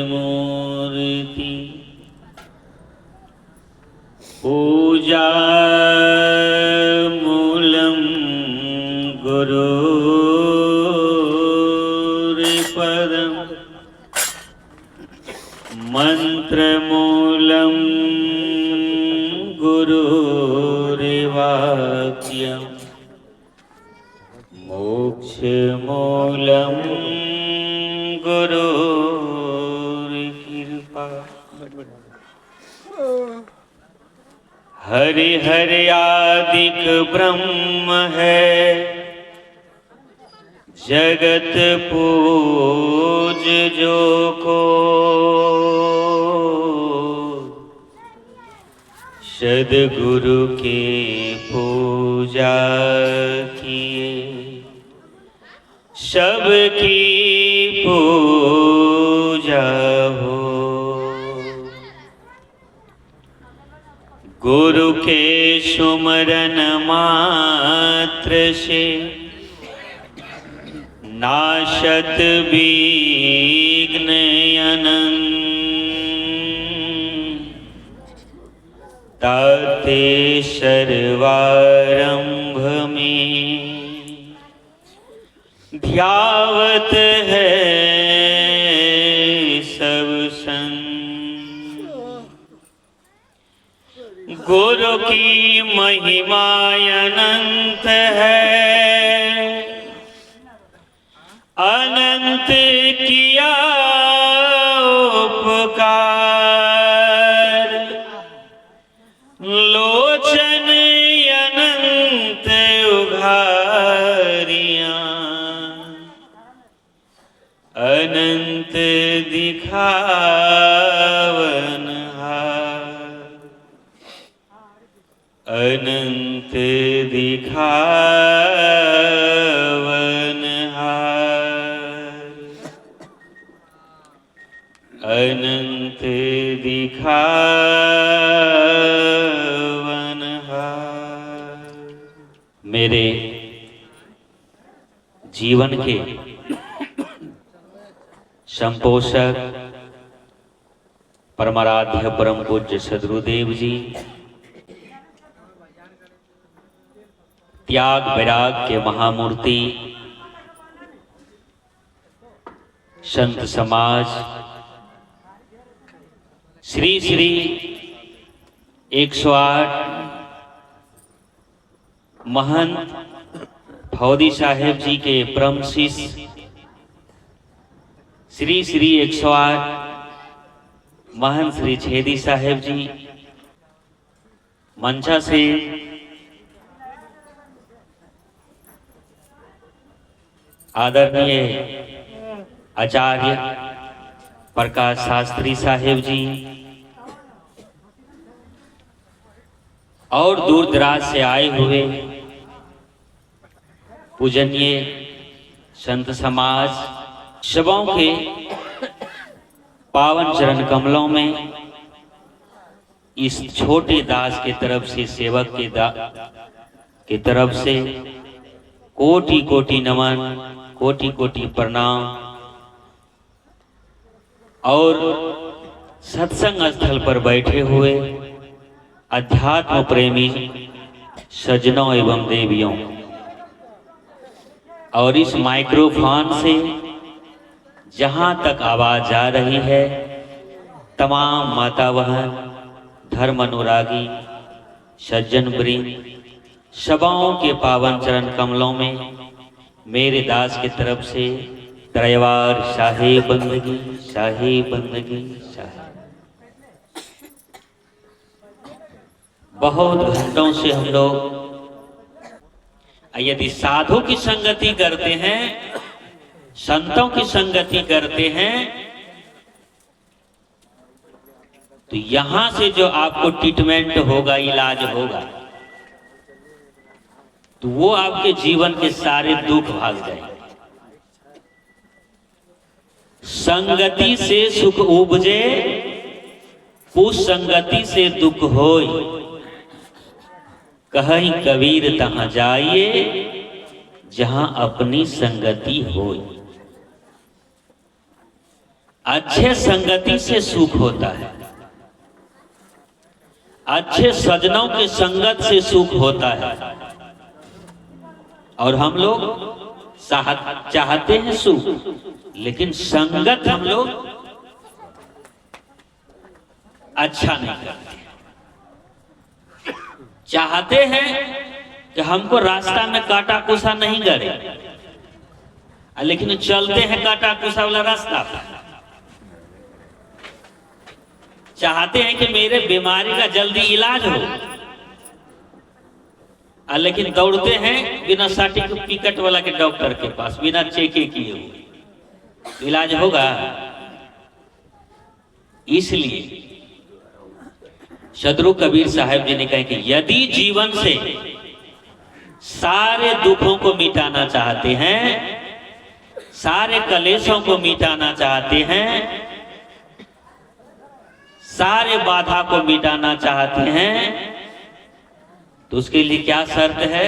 मूर्ति पूजा मूलम गुरुर्पदम मंत्रमूलम गुरुर्वाक्यम मोक्षमूलम गुरुर्कृपा। हरि हरि आदिक ब्रह्म है, जगत पूज जो को। सद्गुरु के पूजा किए, सबकी पूजा हो। गुरु के सुमरन मात्र से नाशत विघ्न अनंत। ताते सर्वारंभ में ध्यावत है सब संत। गुरु की महिमा अनंत है, अनंत किया उपकार। लोचन अनंत उघारियां, अनंत दिखावन हार। अनंत दिखावन हार। अनंत दिखावन हार। मेरे जीवन के संपोषक परमाराध्य परम पूज्य सद्गुरुदेव जी, त्याग वैराग के महामूर्ति, संत समाज, श्री श्री 108 महंत फौदी साहेब जी के परम शिष्य श्री श्री 108 महंत श्री छेदी साहेब जी, मंचा से आदरणीय आचार्य प्रकाश शास्त्री साहेब जी और दूर दराज से आए हुए पूजनीय संत समाज, सबों के पावन चरण कमलों में इस छोटे दास के तरफ से, सेवक के तरफ से कोटि कोटि नमन, कोटि कोटि प्रणाम। और सत्संग स्थल पर बैठे हुए अध्यात्म प्रेमी सज्जनों एवं देवियों, और इस माइक्रोफोन से जहां तक आवाज जा रही है, तमाम माता बहन, धर्म अनुरागी सज्जन वृंद, सबों के पावन चरण कमलों में मेरे दास की तरफ से त्रयवार शाही बंदगी, शाही बंदगी, शाही। बहुत घंटों से हम लोग यदि साधु की संगति करते हैं, संतों की संगति करते हैं, तो यहां से जो आपको ट्रीटमेंट होगा, इलाज होगा, तो वो आपके जीवन के सारे दुख भाग जाएंगे। संगति से सुख उपजे, उस संगति से दुख होय। कहीं कबीर तहां जाइए, जहां अपनी संगति होय। अच्छे संगति से सुख होता है, अच्छे सज्जनों के संगत से सुख होता है। और हम लोग चाहते हैं सुख, लेकिन संगत हम लोग अच्छा नहीं करते। चाहते हैं कि हमको रास्ता में काटा कुसा नहीं गड़े, लेकिन चलते हैं काटा कुसा वाला रास्ता पर। चाहते हैं कि मेरे बीमारी का जल्दी इलाज हो, लेकिन दौड़ते हैं बिना सर्टिफिकेट वाला के डॉक्टर के पास, बिना चेक किए हुए इलाज होगा। इसलिए सदगुरु कबीर साहब जी ने कहा कि यदि जीवन से सारे दुखों को मिटाना चाहते हैं, सारे कलेशों को मिटाना चाहते हैं, सारे बाधा को मिटाना चाहते हैं, तो उसके लिए क्या शर्त है?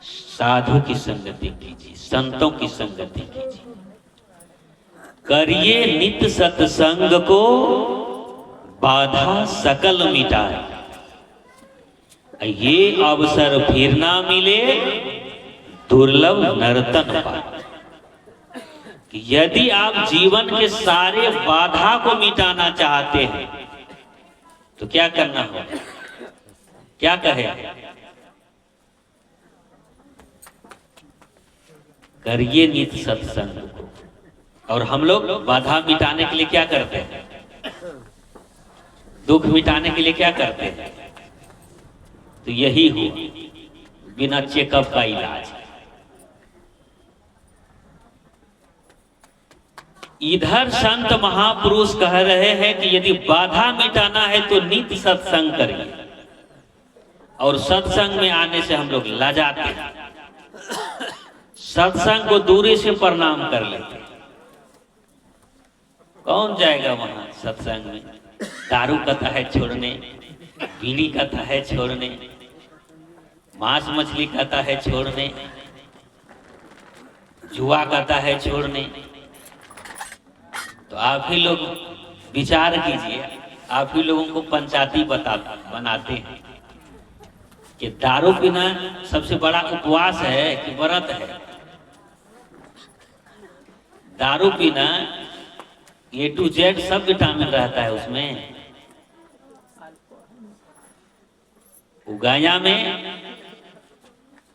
साधु की संगति कीजिए, संतों की संगति कीजिए, करिए नित्य सत्संग को, बाधा सकल मिटाए। ये अवसर फिर ना मिले, दुर्लभ नर्तन पाए। यदि आप जीवन के सारे बाधा को मिटाना चाहते हैं तो क्या करना होगा? क्या कहे? करिए नित्य सत्संग को। और हम लोग बाधा मिटाने के लिए क्या करते हैं? दुख मिटाने के लिए क्या करते हैं? तो यही हो बिना चेकअप का इलाज। इधर संत महापुरुष कह रहे हैं कि यदि बाधा मिटाना है तो नित्य सत्संग करिए, और सत्संग में आने से हम लोग लजाते हैं, सत्संग को दूरी से प्रणाम कर लेते हैं। कौन जाएगा वहां सत्संग में? दारू कथा है छोड़ने, बीड़ी कथा है छोड़ने, मांस मछली कथा है छोड़ने, जुआ कथा है छोड़ने। तो आप ही लोग विचार कीजिए, आप ही लोगों को पंचायती बनाते हैं कि दारू पीना सबसे बड़ा उपवास है कि व्रत है? दारू पीना A to Z सब विटामिन रहता है उसमें। गांजा में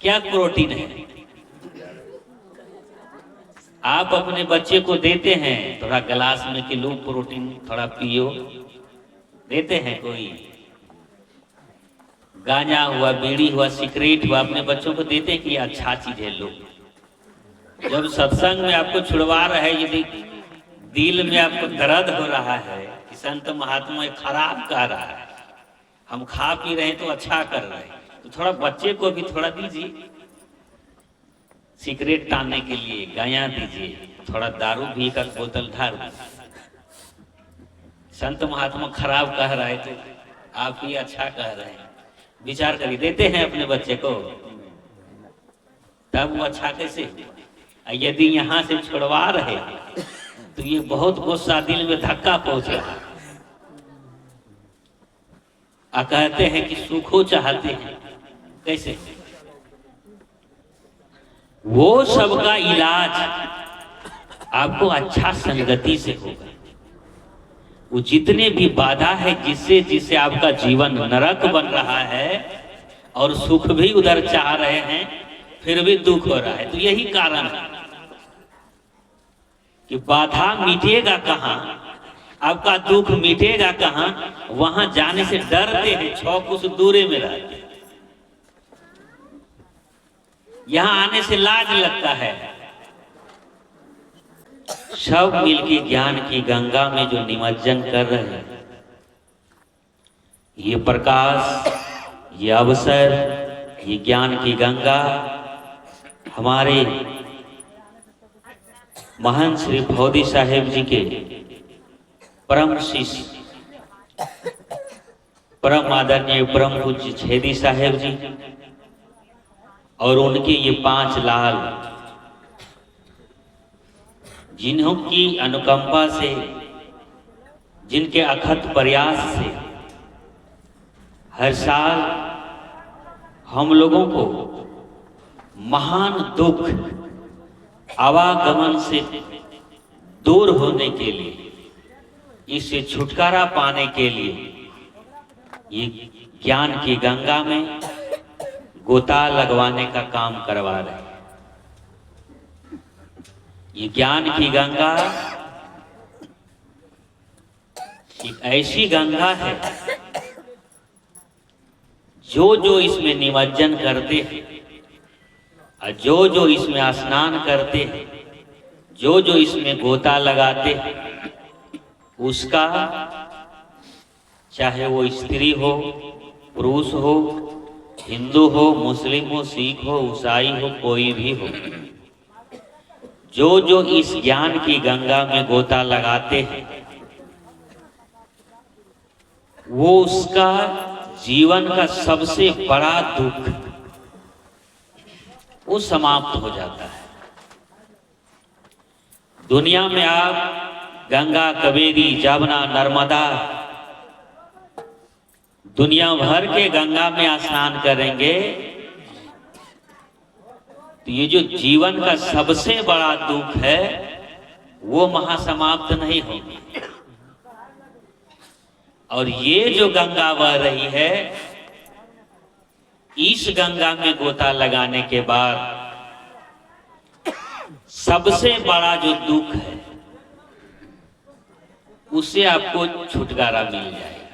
क्या प्रोटीन है? आप अपने बच्चे को देते हैं थोड़ा गिलास में कि लो प्रोटीन थोड़ा पियो, देते हैं कोई? गांजा हुआ, बीड़ी हुआ, सिगरेट हुआ, अपने बच्चों को देते हैं कि ये अच्छा चीज है लो। जब सत्संग में आपको छुड़वा रहे, यदि दिल में आपको दर्द हो रहा है कि संत महात्मा खराब कह रहा है, हम खा पी रहे हैं तो अच्छा कर रहे हैं, तो थोड़ा बच्चे को भी थोड़ा दीजिए। सिगरेट टानने के लिए गाया दीजिए, थोड़ा दारू भी एक बोतल ढाल। संत महात्मा खराब कह रहा है तो आप ही अच्छा कह रहे हैं। विचार करिए, देते हैं अपने बच्चे को तब वो अच्छा कैसे हुआ? यदि यहाँ से छुड़वा रहे तो ये बहुत गुस्सा, दिल में धक्का पहुंच रहा है। कहते हैं कि सुखो चाहते हैं, कैसे? वो सबका इलाज आपको अच्छा संगति से होगा। वो जितने भी बाधा है, जिससे जिससे आपका जीवन नरक बन रहा है और सुख भी उधर चाह रहे हैं, फिर भी दुख हो रहा है, तो यही कारण है कि बाधा मिटेगा कहाँ, आपका दुख मिटेगा कहाँ? वहां जाने से डरते हैं, 6 कुछ दूरे में रहते हैं। यहां आने से लाज लगता है। सब मिलके ज्ञान की गंगा में जो निमज्जन कर रहे हैं, ये प्रकाश, ये अवसर, ये ज्ञान की गंगा हमारे महान श्री भौदी साहेब जी के परम शिष्य, परम आदरणीय परम पूज्य छेदी साहेब जी और उनके ये 5 लाल जिन्हों की अनुकंपा से, जिनके अथक प्रयास से हर साल हम लोगों को महान दुख आवागमन से दूर होने के लिए, इससे छुटकारा पाने के लिए ये ज्ञान की गंगा में गोता लगवाने का काम करवा रहे हैं। ये ज्ञान की गंगा एक ऐसी गंगा है जो जो इसमें निमज्जन करते हैं और जो जो इसमें स्नान करते हैं, जो जो इसमें गोता लगाते हैं, उसका चाहे वो स्त्री हो, पुरुष हो, हिंदू हो, मुस्लिम हो, सिख हो, ईसाई हो, कोई भी हो, जो जो इस ज्ञान की गंगा में गोता लगाते हैं वो उसका जीवन का सबसे बड़ा दुख वो समाप्त हो जाता है। दुनिया में आप गंगा, कावेरी, जमुना, नर्मदा, दुनिया भर के गंगा में स्नान करेंगे तो ये जो जीवन का सबसे बड़ा दुख है वो महासमाप्त नहीं होगी। और ये जो गंगा बह रही है, इस गंगा में गोता लगाने के बाद सबसे बड़ा जो दुख है उससे आपको छुटकारा मिल जाएगा।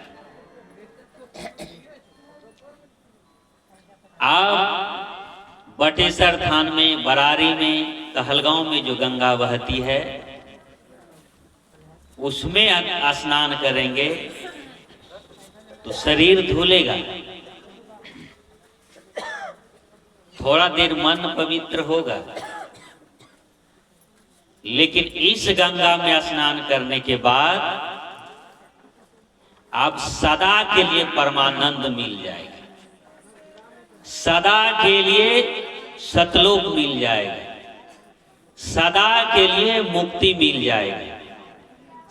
आप बटेश्वर थान में, बरारी में, कहलगांव में जो गंगा बहती है उसमें स्नान करेंगे तो शरीर धुलेगा, थोड़ा देर मन पवित्र होगा, लेकिन इस गंगा में स्नान करने के बाद आप सदा के लिए परमानंद मिल जाएगा, सदा के लिए सतलोक मिल जाएगा, सदा के लिए मुक्ति मिल जाएगी,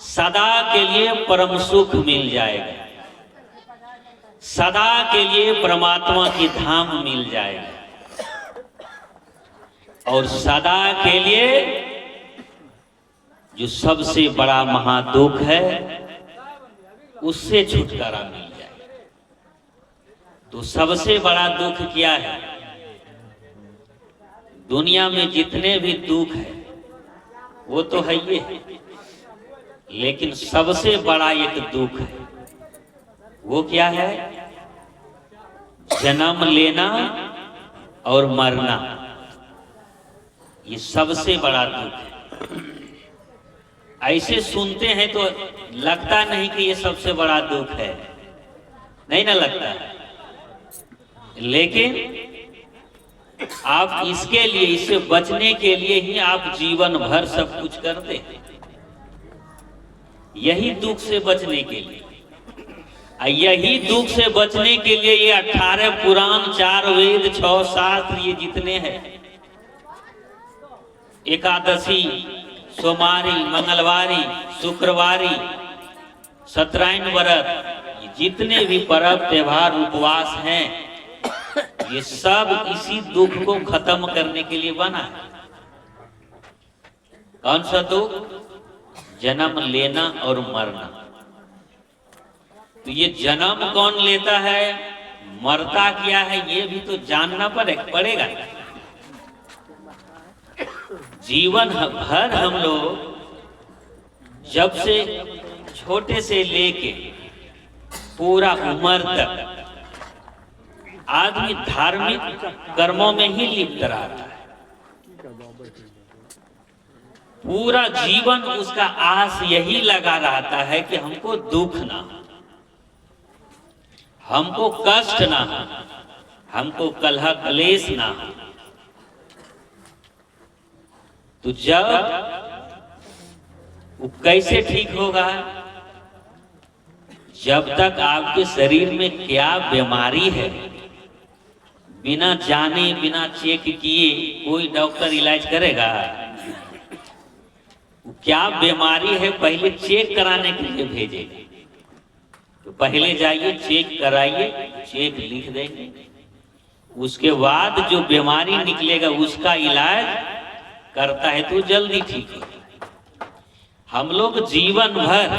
सदा के लिए परम सुख मिल जाएगा, सदा के लिए परमात्मा की धाम मिल जाएगा और सदा के लिए जो सबसे बड़ा महादुख है उससे छुटकारा मिल जाएगा। तो सबसे बड़ा दुख क्या है? दुनिया में जितने भी दुख है वो तो है ये, लेकिन सबसे बड़ा एक दुख है, वो क्या है? जन्म लेना और मरना, ये सबसे बड़ा दुख है। ऐसे सुनते हैं तो लगता नहीं कि ये सबसे बड़ा दुख है, नहीं ना लगता, लेकिन आप इसके लिए, इससे बचने के लिए ही आप जीवन भर सब कुछ करते हैं, यही दुख से बचने के लिए। यही दुख से बचने के लिए ये 18 पुराण, 4 वेद, 6 शास्त्र, ये जितने हैं, एकादशी, सोमवारी, मंगलवारी, शुक्रवारी, सत्यनारायण व्रत, ये जितने भी पर्व, त्योहार, उपवास हैं, ये सब इसी दुख को खत्म करने के लिए बना है। कौन सा दुख? जन्म लेना और मरना। तो ये जन्म कौन लेता है, मरता क्या है, ये भी तो जानना पड़ेगा। जीवन भर हम लोग जब से छोटे से लेके पूरा उम्र तक आदमी धार्मिक कर्मों में ही लिप्त रहता है, पूरा जीवन उसका आस यही लगा रहता है कि हमको दुख ना हो, हमको कष्ट ना हो, हमको कलह क्लेश ना हो। तो जब वो कैसे ठीक होगा? जब तक आपके शरीर में क्या बीमारी है, बिना जाने, बिना चेक किए कोई डॉक्टर इलाज करेगा? क्या बीमारी है पहले चेक कराने के लिए भेजेगा। तो पहले जाइए चेक कराइए, चेक लिख देंगे, उसके बाद जो बीमारी निकलेगा उसका इलाज करता है तो जल्दी ठीक हो। हम लोग जीवन भर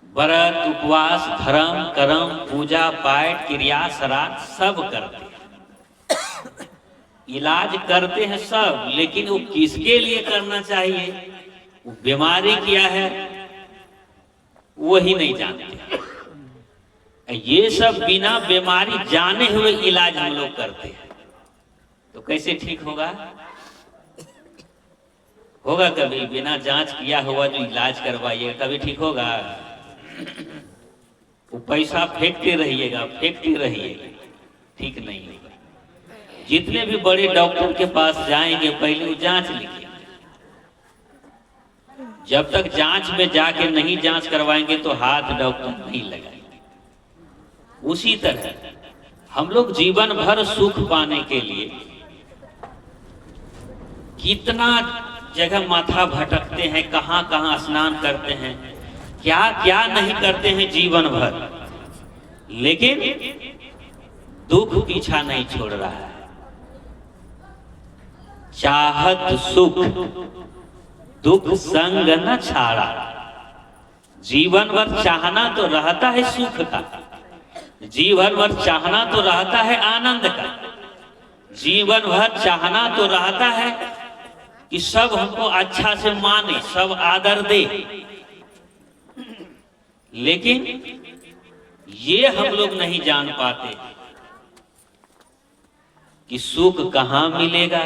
व्रत उपवास धर्म कर्म पूजा पाठ क्रिया श्राद्ध सब करते हैं, इलाज करते हैं सब, लेकिन वो किसके लिए करना चाहिए, वो बीमारी क्या है वही नहीं जानते। ये सब बिना बीमारी जाने हुए इलाज हम लोग करते हैं, तो कैसे ठीक होगा? होगा कभी बिना जांच किया हुआ जो इलाज करवाइएगा कभी ठीक होगा? वो पैसा फेंकते रहिएगा, फेंकते रहिएगा, ठीक नहीं होगा। जितने भी बड़े डॉक्टर के पास जाएंगे पहले वो जांच लिखिए, जब तक जांच में जाके नहीं जांच करवाएंगे तो हाथ डॉक्टर नहीं लगाएंगे। उसी तरह हम लोग जीवन भर सुख पाने के लिए कितना जगह माथा भटकते हैं, कहां कहां स्नान करते हैं, क्या क्या नहीं करते हैं जीवन भर, लेकिन दुख पीछा नहीं छोड़ रहा है। चाहत सुख दुख संग न छाड़ा। जीवन भर चाहना तो रहता है सुख का, जीवन भर चाहना तो रहता है आनंद का, जीवन भर चाहना तो रहता है कि सब हमको अच्छा से माने, सब आदर दे, लेकिन ये हम लोग नहीं जान पाते कि सुख कहां मिलेगा,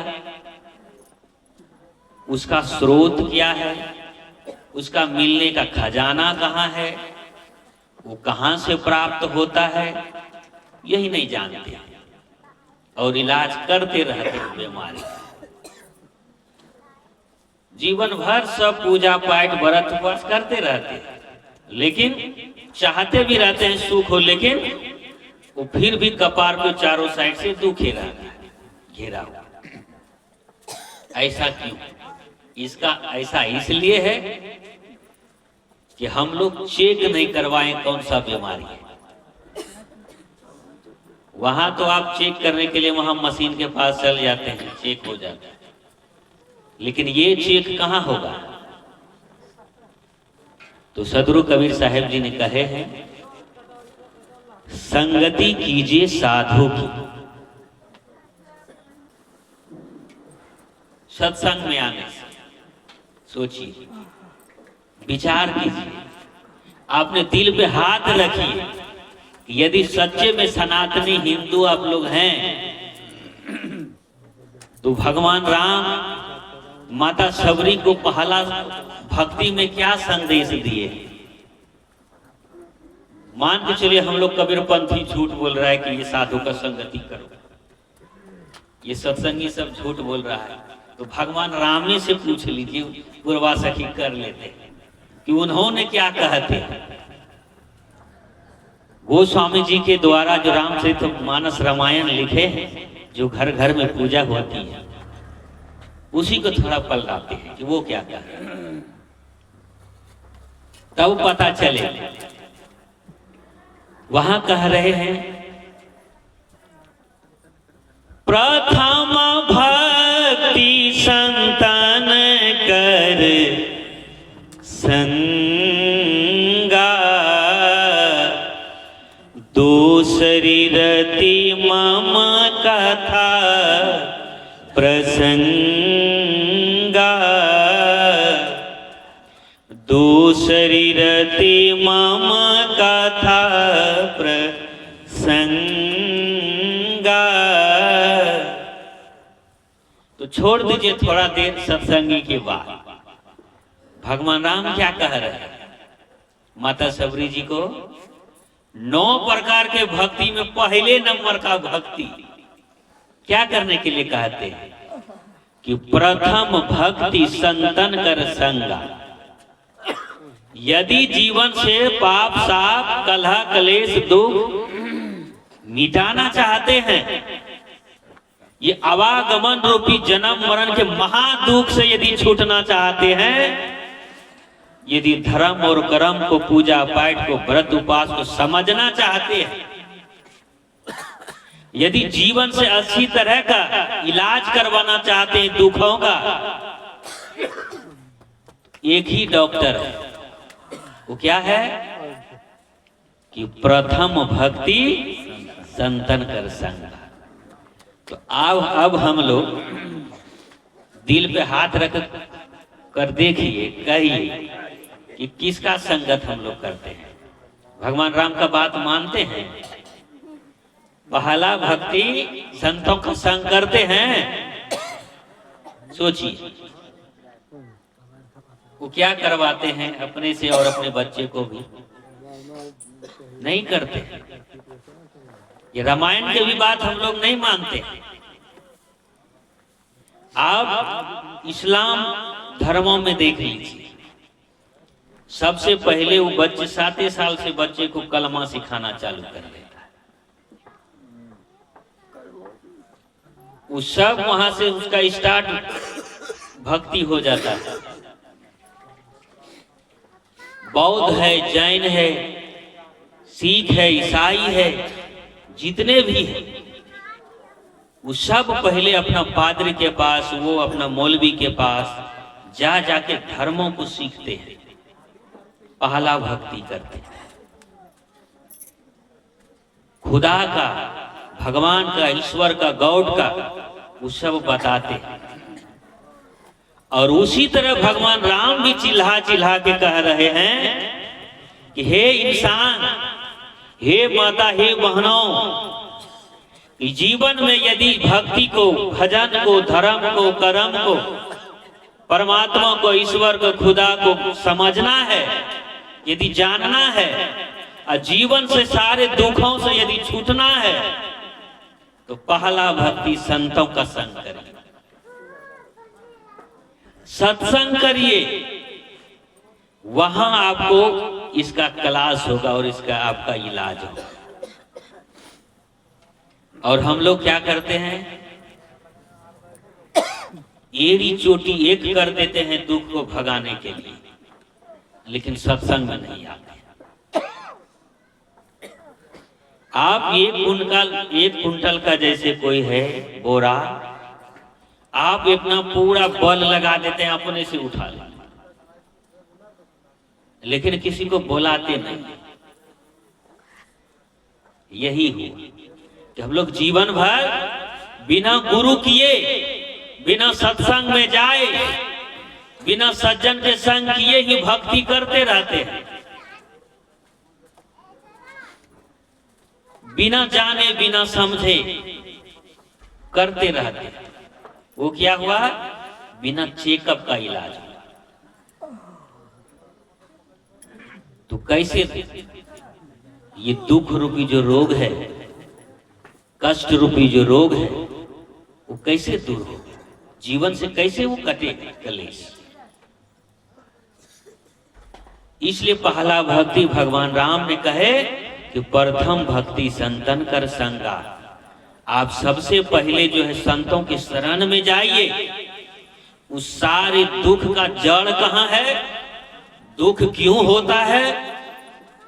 उसका स्रोत क्या है, उसका मिलने का खजाना कहां है, वो कहां से प्राप्त होता है, यही नहीं जानते और इलाज करते रहते हैं बीमारी। जीवन भर सब पूजा पाठ व्रत उपवास करते रहते हैं, लेकिन चाहते भी रहते हैं सुख हो, लेकिन वो फिर भी कपार पे चारों साइड से दुखे रहता है, घेरा हुआ। ऐसा क्यों? इसका ऐसा इसलिए है कि हम लोग चेक नहीं करवाएं कौन सा बीमारी है। वहां तो आप चेक करने के लिए वहां मशीन के पास चल जाते हैं, चेक हो जाता है, लेकिन ये चेक कहां होगा? तो सदगुरु कबीर साहब जी ने कहे हैं, संगति कीजिए साधु की। सत्संग में आने से सोचिए, विचार कीजिए, आपने दिल पे हाथ रखिए, यदि सच्चे में सनातनी हिंदू आप लोग हैं तो भगवान राम माता सबरी को पहला भक्ति में क्या संदेश दिए? मान के चलिए हम लोग कबीरपंथी झूठ बोल रहा है कि ये साधु का संगति करो, ये सत्संगी सब झूठ बोल रहा है, तो भगवान राम ने से पूछ लीजिए, पूर्वा सखी कर लेते कि उन्होंने क्या कहते हैं। गोस्वामी जी के द्वारा जो रामचरित मानस रामायण लिखे हैं, जो घर घर में पूजा होती है, उसी को थोड़ा पलटाते हैं कि वो क्या कहते हैं, तब पता चले। वहां कह रहे हैं, प्रथम भक्ति संतन कर संगा, दूसरी रति मम कथा प्रसंगा, दूसरी रति मम कथा प्रसंगा। तो छोड़ दीजिए थोड़ा देर सत्संगी के बाद। भगवान राम क्या कह रहे हैं माता सबरी जी को? 9 प्रकार के भक्ति में पहले नंबर का भक्ति क्या करने के लिए कहते हैं कि प्रथम भक्ति संतन कर संगा। यदि जीवन से पाप साप कलह कलेश दुख मिटाना चाहते हैं ये आवागमन रूपी जन्म मरण के महादुख से यदि छूटना चाहते हैं, यदि धर्म और कर्म को, पूजा पाठ को, व्रत उपवास को समझना चाहते हैं, यदि जीवन से अच्छी तरह का इलाज करवाना चाहते हैं दुखों का, एक ही डॉक्टर है। वो क्या है कि प्रथम भक्ति संतन कर संग। तो अब हम लोग दिल पे हाथ रख कर देखिए, कहिए कि किसका संगत हम लोग करते हैं। भगवान राम का बात मानते हैं? पहला भक्ति संतों का संग करते हैं। सोचिए, वो क्या करवाते हैं अपने से और अपने बच्चे को भी? नहीं करते। ये रामायण की भी बात हम लोग नहीं मानते। आप इस्लाम धर्मों में देख लीजिए, सबसे पहले वो बच्चे 7 साल से बच्चे को कलमा सिखाना चालू कर देता है। वो सब वहां से उसका स्टार्ट भक्ति हो जाता है। बौद्ध है, जैन है, सिख है, ईसाई है, जितने भी हैं, वो सब पहले अपना पादरी के पास, वो अपना मौलवी के पास जा जाके धर्मों को सीखते हैं, पहला भक्ति करते हैं। खुदा का, भगवान का, ईश्वर का, गॉड का वो सब बताते हैं। और उसी तरह भगवान राम भी चिल्ला चिल्ला के कह रहे हैं कि हे इंसान, हे माता, हे बहनों, जीवन में यदि भक्ति को, भजन को, धर्म को, कर्म को, परमात्मा को, ईश्वर को, खुदा को समझना है, यदि जानना है, और जीवन से सारे दुखों से यदि छूटना है, तो पहला भक्ति संतों का संग करिए, सत्संग करिए। वहां आपको इसका क्लास होगा और इसका आपका इलाज होगा। और हम लोग क्या करते हैं? एड़ी चोटी एक कर देते हैं दुख को भगाने के लिए, लेकिन सत्संग में नहीं आते। आप एक कुंटल का जैसे कोई है बोरा, आप अपना पूरा बल लगा देते हैं, अपने से उठा लेते, लेकिन किसी को बुलाते नहीं। यही हुआ कि हम लोग जीवन भर बिना गुरु किए, बिना सत्संग में जाए, बिना सज्जन के संग किए ही भक्ति करते रहते हैं, बिना जाने बिना समझे करते रहते हैं। वो क्या हुआ? बिना चेकअप का इलाज हुआ। तो कैसे ये दुख रूपी जो रोग है, कष्ट रूपी जो रोग है, वो कैसे दूर हो? जीवन से कैसे वो कटे कलेश? इसलिए पहला भक्ति भगवान राम ने कहे कि प्रथम भक्ति संतन कर संगा। आप सबसे पहले जो है संतों के शरण में जाइए। उस सारे दुख का जड़ कहाँ है? दुख क्यों होता है?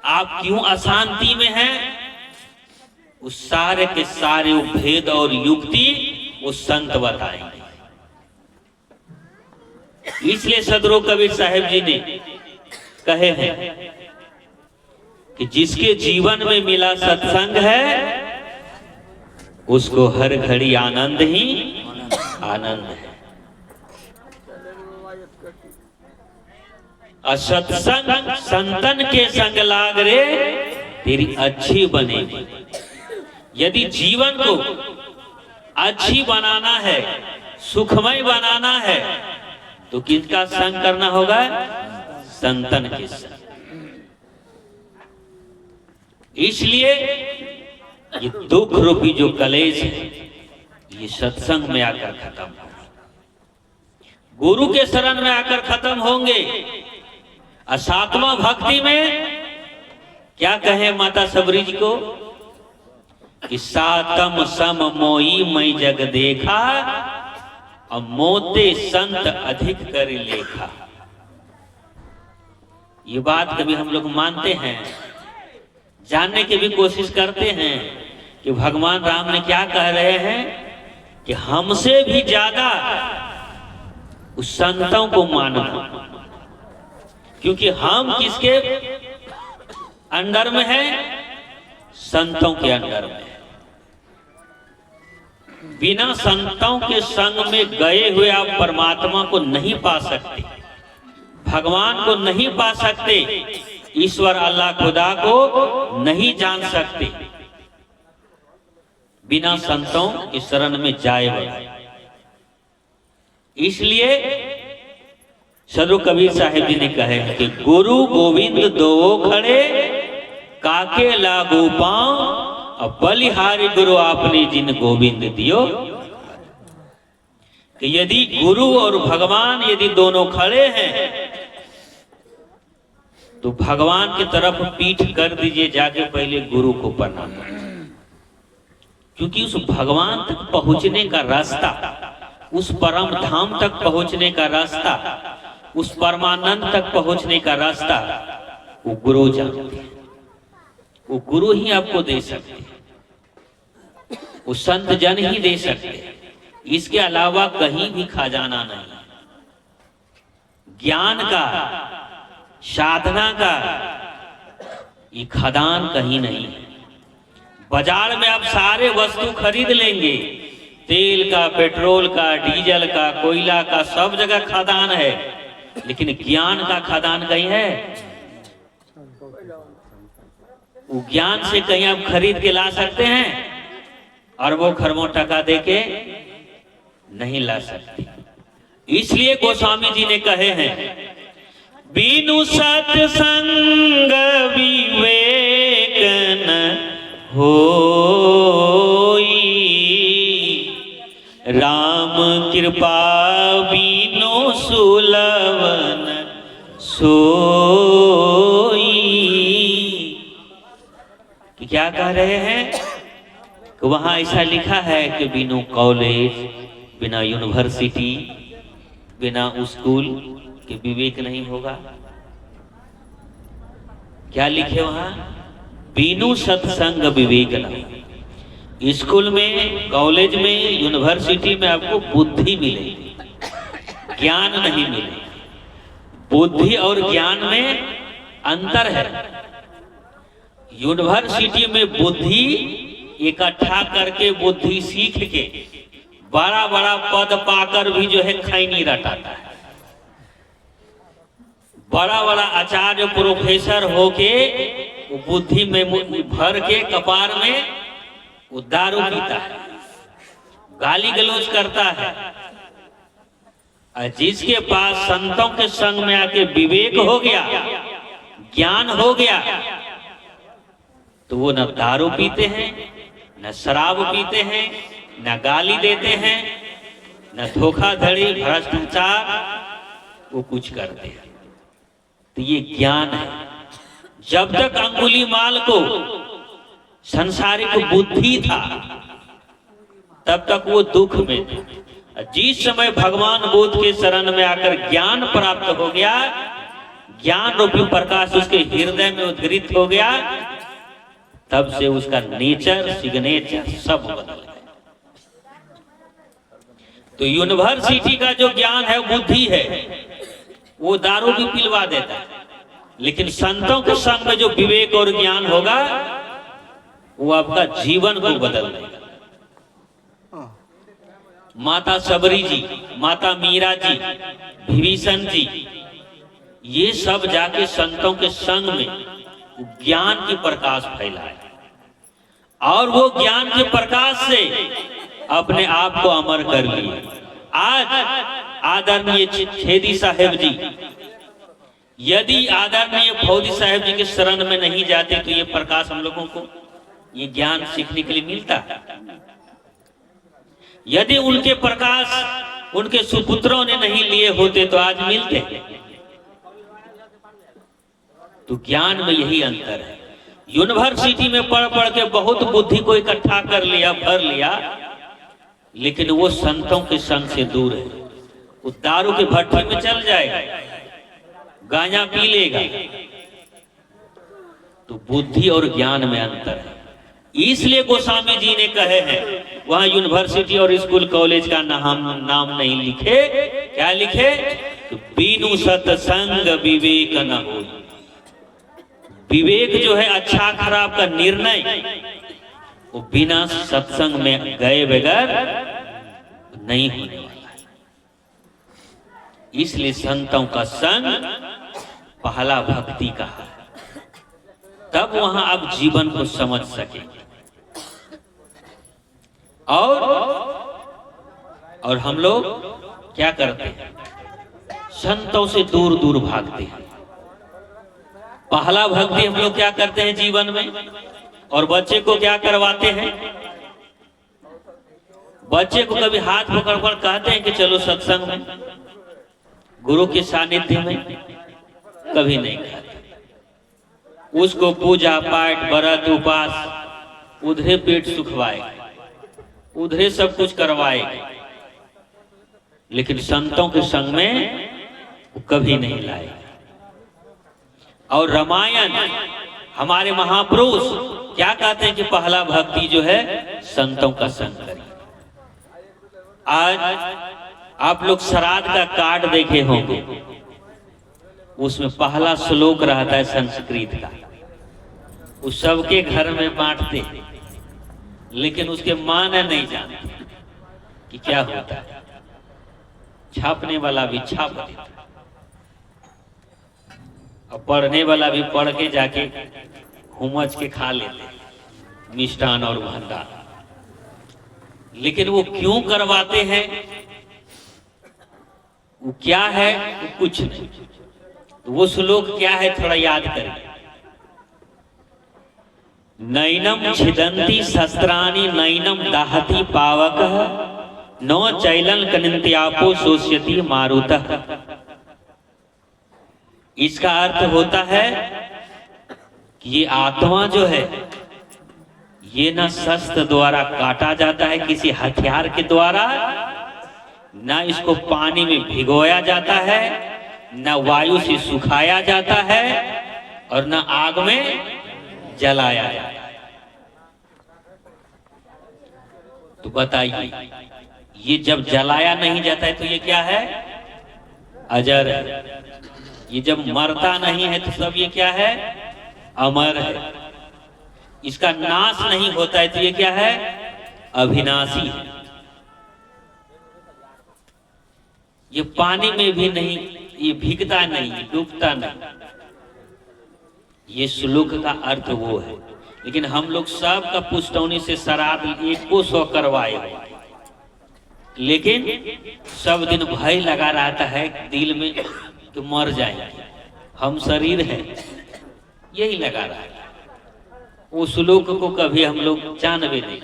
आप क्यों अशांति में हैं? उस सारे के सारे भेद और युक्ति वो संत बताएंगे। इसलिए सदगुरु कबीर साहिब जी ने कहे हैं कि जिसके जीवन में मिला सत्संग है, उसको हर घड़ी आनंद ही आनंद है। असत्संग संतन के संग लाग रे, तेरी अच्छी बनेगी। यदि जीवन को अच्छी बनाना है, सुखमय बनाना है, तो किसका संग करना होगा? संतन के संग। इसलिए ये दुख रूपी जो कलेश है, ये सत्संग में आकर खत्म होगा, गुरु के शरण में आकर खत्म होंगे। और सातवां भक्ति में क्या कहे माता सबरी जी को कि सातम सम मोई मैं जग देखा, और मोते संत अधिक कर लेखा। ये बात कभी हम लोग मानते हैं, जानने की भी कोशिश करते हैं कि भगवान राम ने क्या कह रहे हैं कि हमसे भी ज्यादा उस संतों को मानना, क्योंकि हम किसके अंडर में हैं? संतों के अंडर में। बिना संतों के संग में गए हुए आप परमात्मा को नहीं पा सकते, भगवान को नहीं पा सकते, ईश्वर अल्लाह खुदा को नहीं जान सकते बिना संतों की शरण में जाए बगैर। इसलिए सदगुरु कबीर साहिब जी ने कहे कि गुरु गोविंद दो खड़े, काके लागू पांव, अब बलिहारी गुरु आपने जिन गोविंद दियो। कि यदि गुरु और भगवान यदि दोनों खड़े हैं तो भगवान की तरफ पीठ कर दीजिए, जाके पहले गुरु को प्रणाम करें, क्योंकि उस भगवान तक पहुंचने का रास्ता, उस परम धाम तक पहुंचने का रास्ता, उस परमानंद तक पहुंचने का रास्ता वो गुरु जानते हैं। वो गुरु ही आपको दे सकते हैं, वो संत जन ही दे सकते हैं। इसके अलावा कहीं भी खजाना नहीं। ज्ञान का, साधना का ये खदान कहीं नहीं है। बाजार में आप सारे वस्तु खरीद लेंगे, तेल का, पेट्रोल का, डीजल का, कोयला का, सब जगह खदान है, लेकिन ज्ञान का खदान कहीं है? वो ज्ञान से कहीं आप खरीद के ला सकते हैं? अरबों खरबों टका देके नहीं ला सकते। इसलिए गोस्वामी जी ने कहे हैं, बिनु सत्संग विवेक न होई, राम कृपा बिनु सुलभन सोई। कि क्या कह रहे हैं कि वहां ऐसा लिखा है कि बिनु कॉलेज, बिना यूनिवर्सिटी, बिना स्कूल के विवेक नहीं होगा। क्या लिखे वहां? बिनु सत्संग विवेक न। स्कूल में, कॉलेज में, यूनिवर्सिटी में आपको बुद्धि मिलेगी, ज्ञान नहीं मिलेगी। बुद्धि और ज्ञान में अंतर है। यूनिवर्सिटी में बुद्धि इकट्ठा करके, बुद्धि सीख के बड़ा बड़ा पद पाकर भी जो है खैनी रटाता है। बड़ा बड़ा आचार्य प्रोफेसर होके वो बुद्धि में भर के कपार में वो दारू पीता है, गाली गलौज करता है। और जिसके पास संतों के संग में आके विवेक हो गया, ज्ञान हो गया, तो वो न दारू पीते हैं, न शराब पीते हैं, न गाली देते हैं, न धोखाधड़ी, भ्रष्टाचार वो कुछ करते हैं। तो ये ज्ञान है। जब तक अंगुलीमाल को संसारिक बुद्धि था तब तक वो दुख में था। जिस समय भगवान बुद्ध के शरण में आकर ज्ञान प्राप्त हो गया, ज्ञान रूपी प्रकाश उसके हृदय में उद्गीत हो गया, तब से उसका नेचर, सिग्नेचर सब बदल गया। तो यूनिवर्सिटी का जो ज्ञान है, बुद्धि है, वो दारू भी पिलवा देता है, लेकिन संतों के संग में जो विवेक और ज्ञान होगा वो आपका जीवन को बदल देगा। माता सबरी जी, माता मीरा जी, विभीषण जी, ये सब जाके संतों के संग में ज्ञान की प्रकाश फैलाए और वो ज्ञान के प्रकाश से अपने आप को अमर कर लिए। आज आदरणीय छेदी साहेब जी, यदि आदरणीय फौजी साहेब जी के शरण में नहीं जाते तो ये प्रकाश हम लोगों को, ये ज्ञान सीखने के लिए मिलता। यदि उनके प्रकाश उनके सुपुत्रों ने नहीं लिए होते तो आज मिलते। तो ज्ञान में यही अंतर है। यूनिवर्सिटी में पढ़ पढ़ के बहुत बुद्धि को इकट्ठा कर लिया, भर लिया, लेकिन वो संतों के संग से दूर है। वो दारू की भट्टी में चल जाएगा, गांजा पी लेगा। तो बुद्धि और ज्ञान में अंतर है। इसलिए गोस्वामी जी ने कहे हैं वहां यूनिवर्सिटी और स्कूल कॉलेज का नाम नहीं लिखे। क्या लिखे? तो बीनु सत्संग विवेक न हो। विवेक जो है अच्छा खराब का निर्णय वो बिना सत्संग में गए बगैर नहीं होने वाला है। इसलिए संतों का संग पहला भक्ति का है, तब वहां आप जीवन को समझ सकेंगे। और हम लोग क्या करते हैं? संतों से दूर दूर भागते हैं। पहला भक्ति हम लोग क्या करते हैं जीवन में? और बच्चे को क्या करवाते हैं? बच्चे को कभी हाथ पकड़ कर कहते हैं कि चलो सत्संग में, गुरु के सानिध्य में? कभी नहीं कहते। उसको पूजा पाठ व्रत उपास उधरे पेट सुखवाए, उधरे सब कुछ करवाए, लेकिन संतों के संग में वो कभी नहीं लाए। और रामायण हमारे महापुरुष क्या कहते हैं कि पहला भक्ति जो है संतों का संग करिए। आज आप लोग श्राद्ध का कार्ड देखे होंगे, उसमें पहला श्लोक रहता है संस्कृत का। वो सबके घर में बांटते, लेकिन उसके माने नहीं जानते कि क्या होता है। छापने वाला भी छाप देता, और पढ़ने वाला भी पढ़ के जाके हुमच के खा लेते मिष्ठान और भंडार। लेकिन वो क्यों करवाते हैं, वो क्या है, वो कुछ नहीं। तो वो श्लोक क्या है थोड़ा याद करें। नैनम छिदंती शस्त्राणि नैनम दाहति पावक नो चैलन कनिंत्यापो शोष्यति मारुतः। इसका अर्थ होता है कि ये आत्मा जो है ये ना शस्त्र द्वारा काटा जाता है किसी हथियार के द्वारा, ना इसको पानी में भिगोया जाता है, ना वायु से सुखाया जाता है, और ना आग में जलाया जाता है। तो बताइए, ये जब जलाया नहीं जाता है तो ये क्या है? अजर है। ये जब मरता नहीं है तो सब ये क्या है? अमर है। इसका नाश नहीं होता है तो ये क्या है? अविनाशी है। ये पानी में भी नहीं, ये भीगता नहीं, डूबता नहीं। ये श्लोक का अर्थ वो है। लेकिन हम लोग सब का पुष्टौनी से श्राद्ध 100 करवाए, लेकिन सब दिन भय लगा रहता है दिल में कि मर जाएंगे, हम शरीर है, यही लगा रहा है। वो श्लोक को कभी हम लोग जानवे नहीं।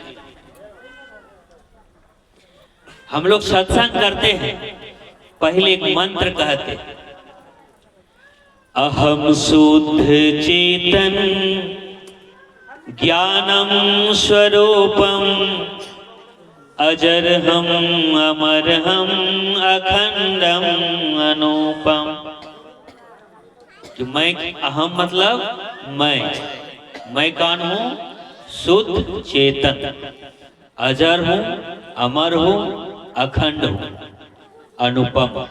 हम लोग सत्संग करते हैं, पहले एक मंत्र कहते हैं, अहम शुद्ध चेतन ज्ञानम स्वरूपम अजर हम अमर हम अखंडम अनुपम। कि मैं अहम मतलब मैं कौन हूं? शुद्ध चेतन, अजर हूं, अमर हूं, अखंड हूं, अनुपम।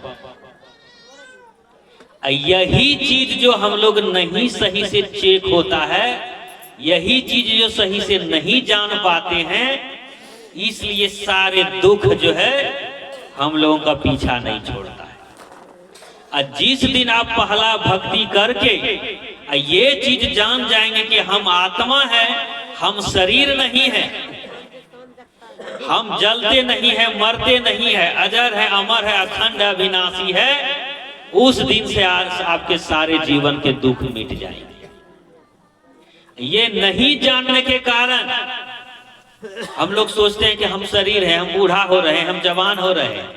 यही चीज जो हम लोग नहीं सही से चेक होता है, यही चीज जो सही से नहीं जान पाते हैं, इसलिए सारे दुख जो है हम लोगों का पीछा नहीं छोड़ता है। और जिस दिन आप पहला भक्ति करके ये चीज जान जाएंगे कि हम आत्मा है, हम शरीर नहीं है, हम जलते नहीं है, मरते नहीं है, अजर है, अमर है, अखंड अविनाशी है, उस दिन से आज आपके सारे जीवन के दुख मिट जाएंगे। ये नहीं जानने के कारण हम लोग सोचते हैं कि हम शरीर है, हम बूढ़ा हो रहे हैं, हम जवान हो रहे हैं,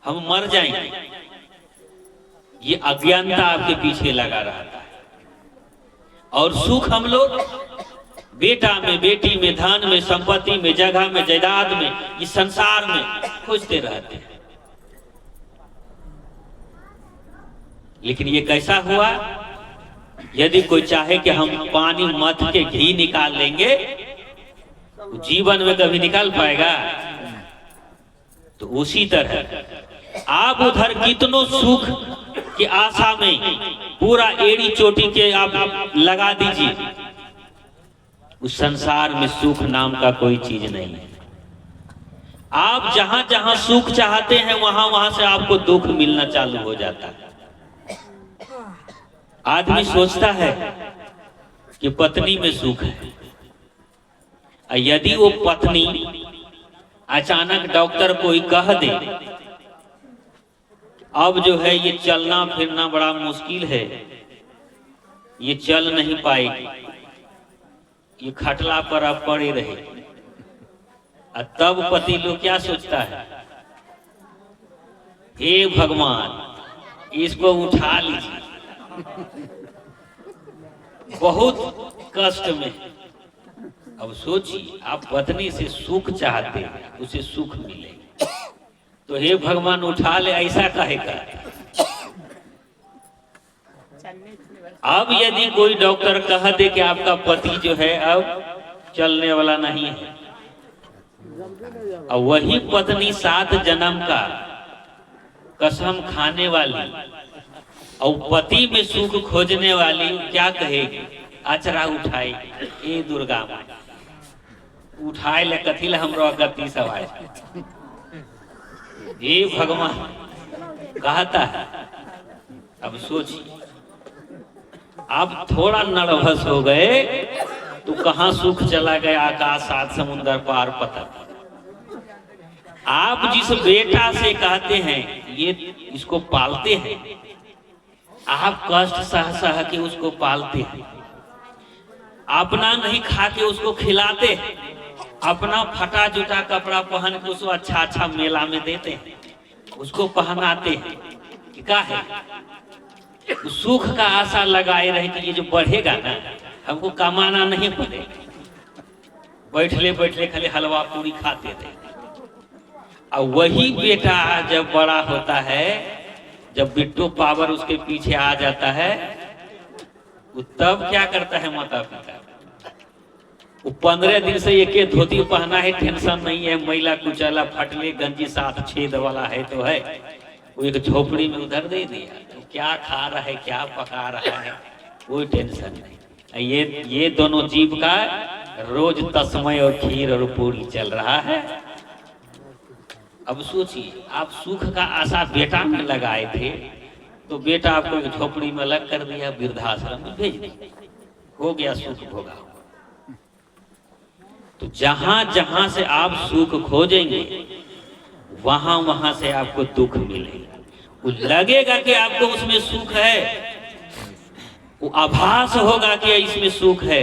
हम मर जाएंगे। ये अज्ञानता आपके पीछे लगा रहता है। और सुख हम लोग बेटा में, बेटी में, धन में, संपत्ति में, जगह में, जायदाद में, इस संसार में खोजते रहते हैं। लेकिन ये कैसा हुआ? यदि कोई चाहे कि हम पानी मथ के घी निकाल लेंगे, तो जीवन में कभी निकाल पाएगा? तो उसी तरह आप उधर कितनों सुख की आशा में पूरा एड़ी चोटी के आप लगा दीजिए, उस संसार में सुख नाम का कोई चीज नहीं है। आप जहां जहां सुख चाहते हैं वहां वहां से आपको दुख मिलना चालू हो जाता है। आदमी सोचता है कि पत्नी में सुख है, यदि वो पत्नी अचानक डॉक्टर कोई कह दे अब जो है ये चलना फिरना बड़ा मुश्किल है, ये चल नहीं पाएगी, ये खटला पर अब पड़े रहे, तब पति लोग क्या सोचता है? हे भगवान इसको उठा लीजिए, बहुत कष्ट में। अब सोचिए आप पत्नी से सुख चाहते हैं, उसे सुख मिलेगा, तो हे भगवान उठा ले, ऐसा कहेगा। अब यदि कोई डॉक्टर कह दे कि आपका पति जो है अब चलने वाला नहीं है, और वही पत्नी 7 जन्म का कसम खाने वाली और पति में सुख खोजने वाली क्या कहेगी? अचरा उठाए, ए दुर्गा माँ उठाए ले, कथी ले हमरो गति सवाए, हे भगवान कहता है। अब सोचिए आप थोड़ा नर्वस हो गए तो कहां सुख चला गया, आकाश 7 समुंदर पार पता। आप जिस बेटा से कहते हैं ये इसको पालते हैं, आप कष्ट सह सह के उसको पालते हैं, अपना नहीं खा के उसको खिलाते हैं, अपना फटा जुटा कपड़ा पहन के उसको अच्छा अच्छा मेला में देते हैं, उसको पहनाते हैं। क्या है? सुख का आशा लगाए रहे कि ये जो बढ़ेगा ना हमको कमाना नहीं पड़ेगा, बैठले बैठले खाली हलवा पूरी खाते रहे। और वही बेटा जब बड़ा होता है, जब बिट्टू पावर उसके पीछे आ जाता है, वो तब क्या करता है माता पिता? वो 15 दिन से एक धोती पहना है, टेंशन नहीं है, मैला कुचला फटले गंजी 7 छेद वाला है तो है, वो एक झोपड़ी में उधर दे दिया, तो क्या खा रहा है, क्या पका रहा है, कोई टेंशन नहीं। ये दोनों जीव का रोज तस्मय और खीर और पूरी चल रहा है। अब सोचिए आप सुख का आशा बेटा में लगाए थे, तो बेटा आपको एक झोपड़ी में अलग कर दिया, वृद्धाश्रम में भेज दिया, हो गया सुख भोगा। तो जहां जहां से आप सुख खोजेंगे वहां वहां से आपको दुख मिलेगा। वो लगेगा कि आपको उसमें सुख है, वो आभास होगा कि इसमें सुख है,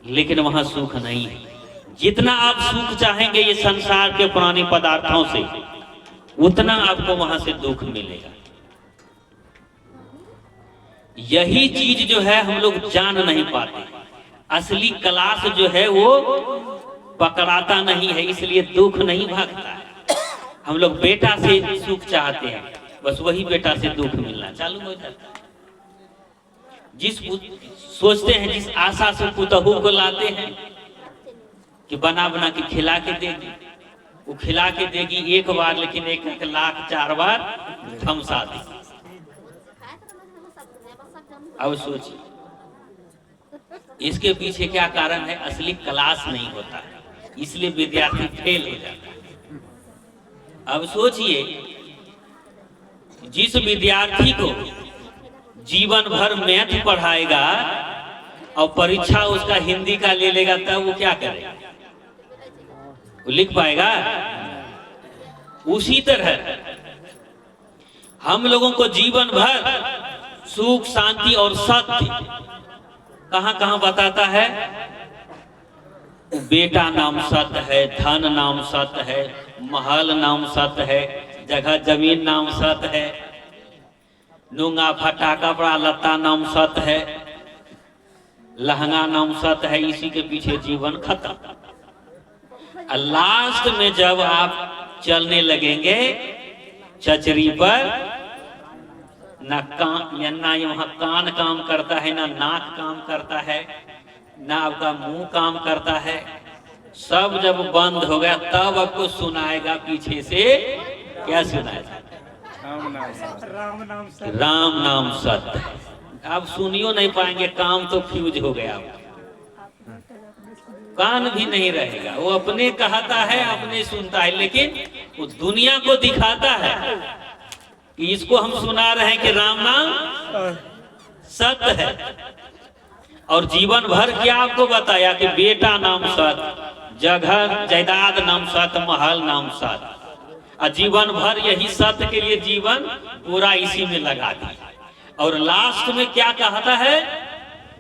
लेकिन वहां सुख नहीं है। जितना आप सुख चाहेंगे ये संसार के पुराने पदार्थों से, उतना आपको वहां से दुख मिलेगा। यही चीज जो है हम लोग जान नहीं पाते, असली क्लास जो है वो पकड़ाता नहीं है, इसलिए दुख नहीं भागता है। हम लोग बेटा से सुख चाहते हैं, बस वही बेटा से दुख मिलना चालू हो जाता है। जिस सोचते हैं, जिस आशा से पुतहू को लाते हैं कि बना बना के खिला के देगी, वो खिला के देगी एक बार, लेकिन 1 लाख 4 बार धमसा देगी। अब सोचिए इसके पीछे क्या कारण है? असली क्लास नहीं होता है, इसलिए विद्यार्थी फेल हो जाता है। अब सोचिए जिस विद्यार्थी को जीवन भर मैथ पढ़ाएगा और परीक्षा उसका हिंदी का ले लेगा, तब वो क्या करेगा? वो लिख पाएगा? उसी तरह हम लोगों को जीवन भर सुख शांति और सत्य कहां कहां बताता है? बेटा नाम सत्य है, धन नाम सत्य है, महल नाम सत्य है, जगह जमीन नाम सत्य है, नूंगा फटा कपड़ा लत्ता नाम सत्य है। लहंगा नाम सत है, इसी के पीछे जीवन खत्म। और लास्ट में जब आप चलने लगेंगे चचरी पर, ना कान या ना वहां कान काम करता है, ना नाक काम करता है, ना आपका मुंह काम करता है, सब जब बंद हो गया तब आपको सुनाएगा पीछे से। क्या सुनाएगा? राम नाम सत्य। आप सुनियो नहीं पाएंगे, काम तो फ्यूज हो गया, कान भी नहीं रहेगा। वो अपने कहता है, अपने सुनता है, लेकिन वो दुनिया को दिखाता है कि इसको हम सुना रहे हैं कि राम नाम सत्य है। और जीवन भर क्या आपको बताया कि बेटा नाम सत्य, जगह जायदाद नाम सत्य, महल नाम सत्य। और जीवन भर यही सत्य के लिए जीवन पूरा इसी में लगा दिया। और लास्ट में क्या कहता है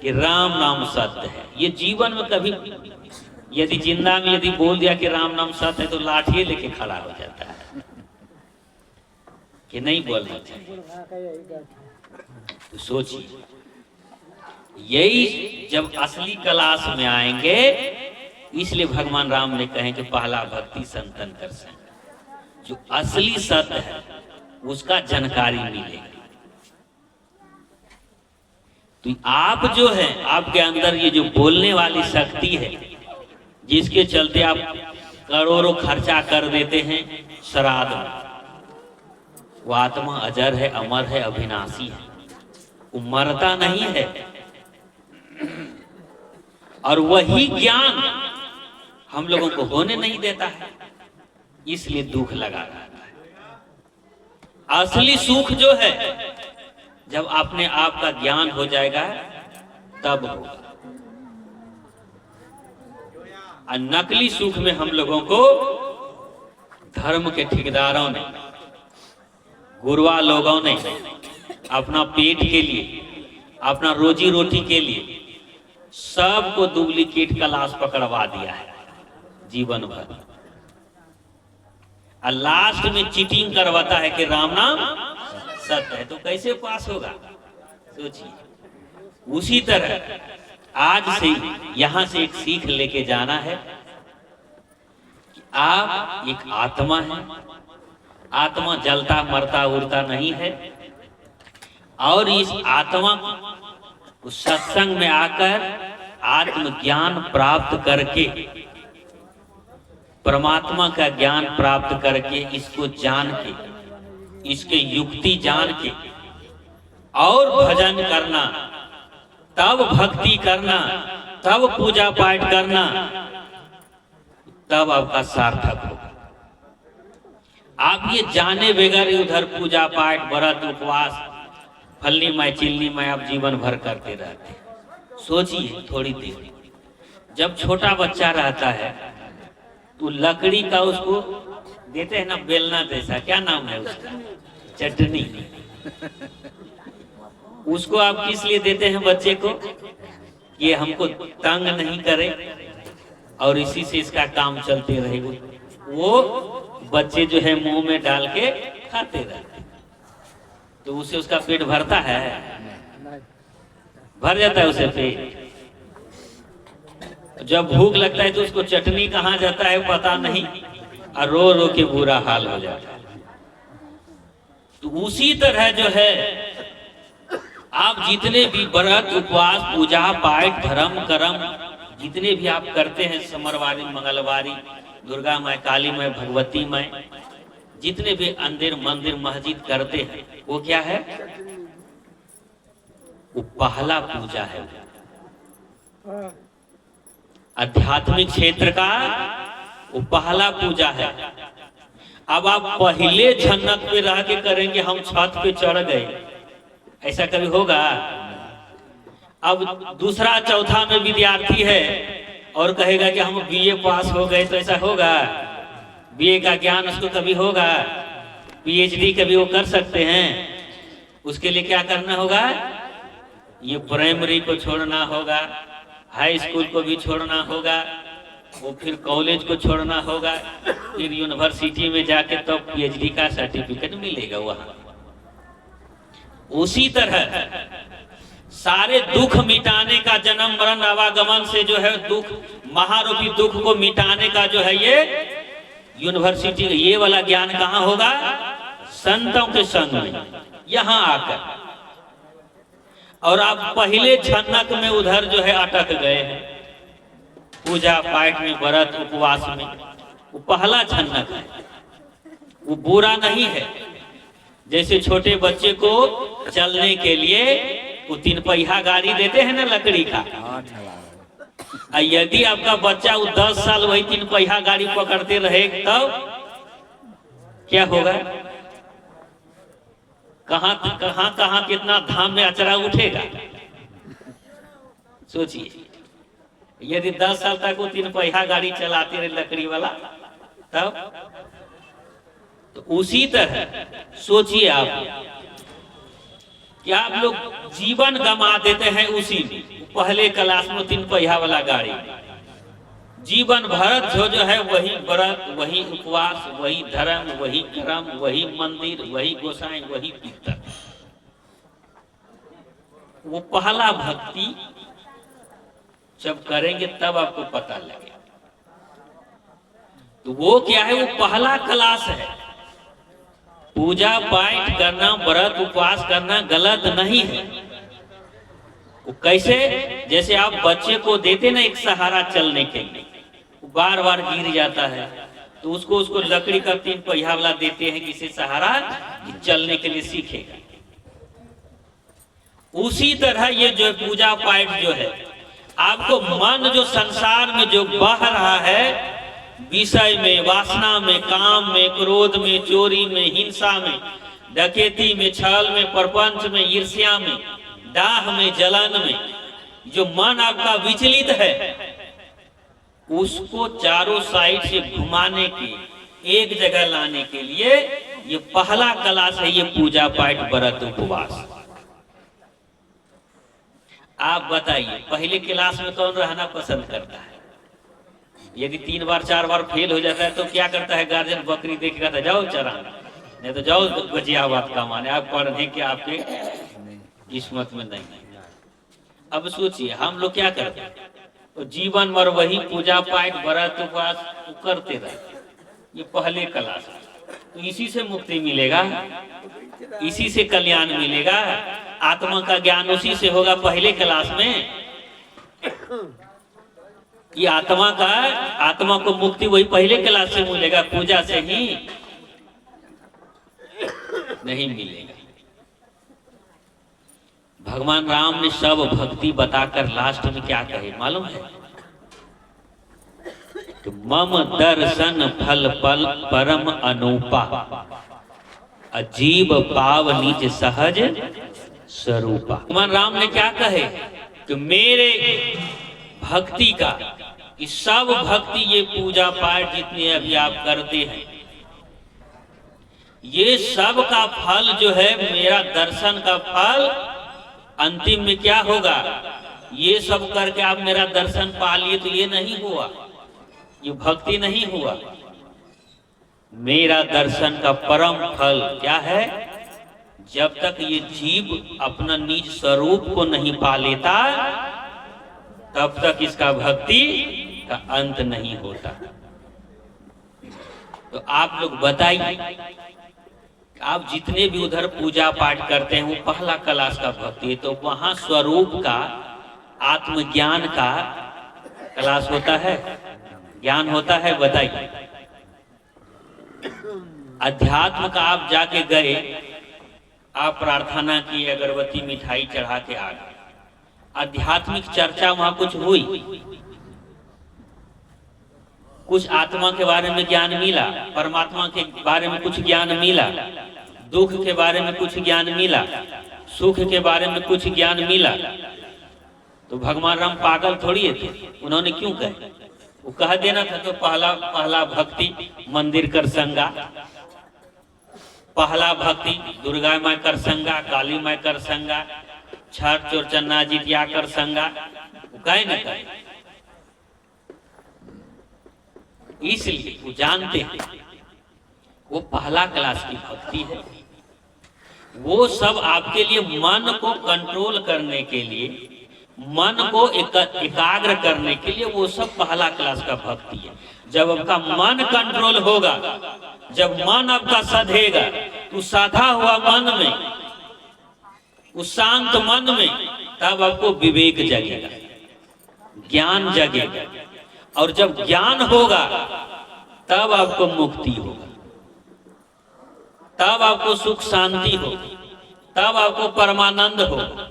कि राम नाम सत्य है। ये जीवन में कभी यदि जिंदा में यदि बोल दिया कि राम नाम सत्य है तो लाठी लेके खड़ा हो जाता है कि नहीं बोलना चाहिए। तो सोचिए, यही जब असली क्लास में आएंगे, इसलिए भगवान राम ने कहे कि पहला भक्ति संतन कर संग। जो असली सत्य है उसका जानकारी मिलेगी। तो आप जो है, आपके अंदर ये जो बोलने वाली शक्ति है, जिसके चलते आप करोड़ों खर्चा कर देते हैं श्राद्ध में, वो आत्मा अजर है, अमर है, अविनाशी है, वो मरता नहीं है। और वही ज्ञान हम लोगों को होने नहीं देता है, इसलिए दुख लगा रहता है। असली सुख जो है जब अपने आप का ज्ञान हो जाएगा तब होगा। और नकली सुख में हम लोगों को धर्म के ठेकेदारों ने, गुरुआ लोगों ने अपना पेट के लिए, अपना रोजी रोटी के लिए सबको डुप्लीकेट क्लास पकड़वा दिया है जीवन भर। और लास्ट में चीटिंग करवाता है कि राम नाम सत्य है। तो कैसे पास होगा? सोचिए। उसी तरह आज से यहां से एक सीख लेके जाना है कि आप एक आत्मा है। आत्मा जलता मरता उड़ता नहीं है। और इस आत्मा को सत्संग में आकर आत्मज्ञान प्राप्त करके, परमात्मा का ज्ञान प्राप्त करके, इसको जान के, इसके युक्ति जान के और भजन करना, तब भक्ति करना, तब पूजा पाठ करना, तब आपका सार्थक होगा। आप ये जाने बगैर उधर पूजा पाठ, व्रत, उपवास, फलनी माय चिल्ली माय आप जीवन भर करते रहते। सोचिए थोड़ी देर, जब छोटा बच्चा रहता है तो लकड़ी का उसको देते हैं ना बेलना जैसा, क्या नाम है उसका, चटनी। उसको आप किस लिए देते हैं बच्चे को? ये हमको तंग नहीं करे और इसी से इसका काम चलते रहेगा। वो बच्चे जो है मुंह में डाल के खाते रहते, तो उससे उसका पेट भरता है? भर जाता है उसे पेट। जब भूख लगता है तो उसको चटनी कहाँ जाता है पता नहीं, और रो रो के बुरा हाल हो जाता है। तो उसी तरह जो है आप जितने भी व्रत, उपवास, पूजा पाठ, धर्म कर्म जितने भी आप करते हैं, समरवारी, मंगलवारी, दुर्गा माय, काली माय, भगवती माय, जितने भी अंदिर मंदिर मस्जिद करते हैं, वो क्या है? वो पहला पूजा है। आध्यात्मिक क्षेत्र का वो पहला पूजा है। अब आप पहले जन्नत पे रह के करेंगे, हम छत पे चढ़ गए, ऐसा कभी होगा? अब दूसरा चौथा में विद्यार्थी है और कहेगा कि हम बीए पास हो गए, तो ऐसा होगा? बीए का ज्ञान उसको कभी होगा? पीएचडी कभी वो कर सकते हैं? उसके लिए क्या करना होगा? ये प्राइमरी को छोड़ना होगा, हाई स्कूल को भी छोड़ना होगा, वो फिर कॉलेज को छोड़ना होगा, फिर यूनिवर्सिटी में जाके तो पीएचडी का सर्टिफिकेट मिलेगा वहां। उसी तरह सारे दुख मिटाने का, जन्म मरण आवागमन से जो है दुख, महारूपी दुख को मिटाने का जो है ये यूनिवर्सिटी, ये वाला ज्ञान कहाँ होगा? संतों के संग में, यहाँ आकर। और आप पहले छन्नक में उधर जो है अटक गए हैं, पूजा पाठ में, व्रत उपवास में। वो पहला छन्नक है, वो बुरा नहीं है। जैसे छोटे बच्चे को चलने के लिए वो 3 पहिया गाड़ी देते हैं ना लकड़ी का, यदि आपका बच्चा वो 10 साल वही 3 पहिया गाड़ी पकड़ते रहे तब क्या होगा? कहां कहां कहां कितना धाम में अचरा उठेगा। सोचिए, यदि 10 साल तक वो 3 पहिया गाड़ी चलाते रहे लकड़ी वाला, तब तो उसी तरह सोचिए आप कि आप लोग जीवन गंवा देते हैं उसी में, पहले क्लास में 3 पहिया वाला गाड़ी। जीवन भर जो है वही व्रत, वही उपवास, वही धर्म, वही कर्म, वही मंदिर, वही गोसाई, वही कीर्तन। वो पहला भक्ति जब करेंगे तब आपको पता लगेगा। तो वो क्या है? वो पहला क्लास है। पूजा पाठ करना, व्रत उपवास करना गलत नहीं है। वो कैसे? जैसे आप बच्चे को देते ना एक सहारा चलने के लिए, बार बार गिर जाता है, तो उसको लकड़ी का 3 पहिया वाला देते हैं किसी सहारा, चलने के लिए सीखेगा। उसी तरह ये जो पूजा पाठ जो है, आपको मन जो संसार में जो बह रहा है, विषय में, वासना में, काम में, क्रोध में, चोरी में, हिंसा में, डकैती में, छल में, प्रपंच में, ईर्ष्या में, दाह में, जलन में, जो मन आपका विचलित है, उसको चारों साइड से घुमाने के, एक जगह लाने के लिए ये पहला क्लास है, ये पूजा पाठ व्रत उपवास। आप बताइए, पहले क्लास में कौन रहना पसंद करता है? यदि 3 बार 4 बार फेल हो जाता है तो क्या करता है गार्जियन? बकरी देख कहता है जाओ चराना, नहीं तो जाओ गजियाबाद कमाने, आप पढ़ने के आपके किस्मत में नहीं। अब सोचिए हम लोग क्या करते हैं? तो जीवन भर वही पूजा पाठ व्रत उपवास करते रहते। ये पहले क्लास, तो इसी से मुक्ति मिलेगा, इसी से कल्याण मिलेगा, आत्मा का ज्ञान उसी से होगा पहले क्लास में। ये आत्मा को मुक्ति वही पहले क्लास से मिलेगा, पूजा से ही नहीं मिलेगा। भगवान राम ने सब भक्ति बताकर लास्ट में क्या कहे मालूम है? कि मम दर्शन फल पल परम अनूपा, अजीब पाव निज सहज स्वरूपा। भगवान राम ने क्या कहे? कि मेरे भक्ति का, कि सब भक्ति, ये पूजा पाठ जितने अभी आप करते हैं, ये सब का फल जो है, मेरा दर्शन का फल अंतिम में क्या होगा? ये सब करके आप मेरा दर्शन पा लिए तो ये नहीं हुआ, ये भक्ति नहीं हुआ। मेरा दर्शन का परम फल क्या है? जब तक ये जीव अपना निज स्वरूप को नहीं पा लेता, तब तक इसका भक्ति का अंत नहीं होता। तो आप लोग बताइए, आप जितने भी उधर पूजा पाठ करते हैं वो पहला क्लास का भक्ति है, तो वहां स्वरूप का, आत्मज्ञान का क्लास होता है, ज्ञान होता है? बताइए। अध्यात्म का आप जाके गए, आप प्रार्थना की, अगरबत्ती मिठाई चढ़ा के आ गए, आध्यात्मिक चर्चा वहां कुछ हुई, कुछ आत्मा के बारे में ज्ञान मिला, परमात्मा के बारे में कुछ ज्ञान मिला, दुख के बारे में कुछ ज्ञान मिला, सुख के बारे में कुछ ज्ञान मिला। तो भगवान राम पागल थोड़ी थे, उन्होंने क्यों कहे? वो कह देना था तो पहला भक्ति मंदिर कर संगा, पहला भक्ति दुर्गा माँ कर संगा, काली माँ कर संगा, छठ चोर चन्ना जितिया कर संगा, वो कहे न कहे। इसलिए वो जानते हैं वो पहला क्लास की भक्ति है। वो सब आपके लिए मन को कंट्रोल करने के लिए, मन को एकाग्र करने के लिए, वो सब पहला क्लास का भक्ति है। जब आपका मन कंट्रोल होगा, जब मन आपका सधेगा, तो साधा हुआ मन में, उस शांत मन में, तब आपको विवेक जगेगा, ज्ञान जगेगा। और जब ज्ञान होगा तब आपको मुक्ति होगा, तब आपको सुख शांति होगी, तब आपको परमानंद होगा।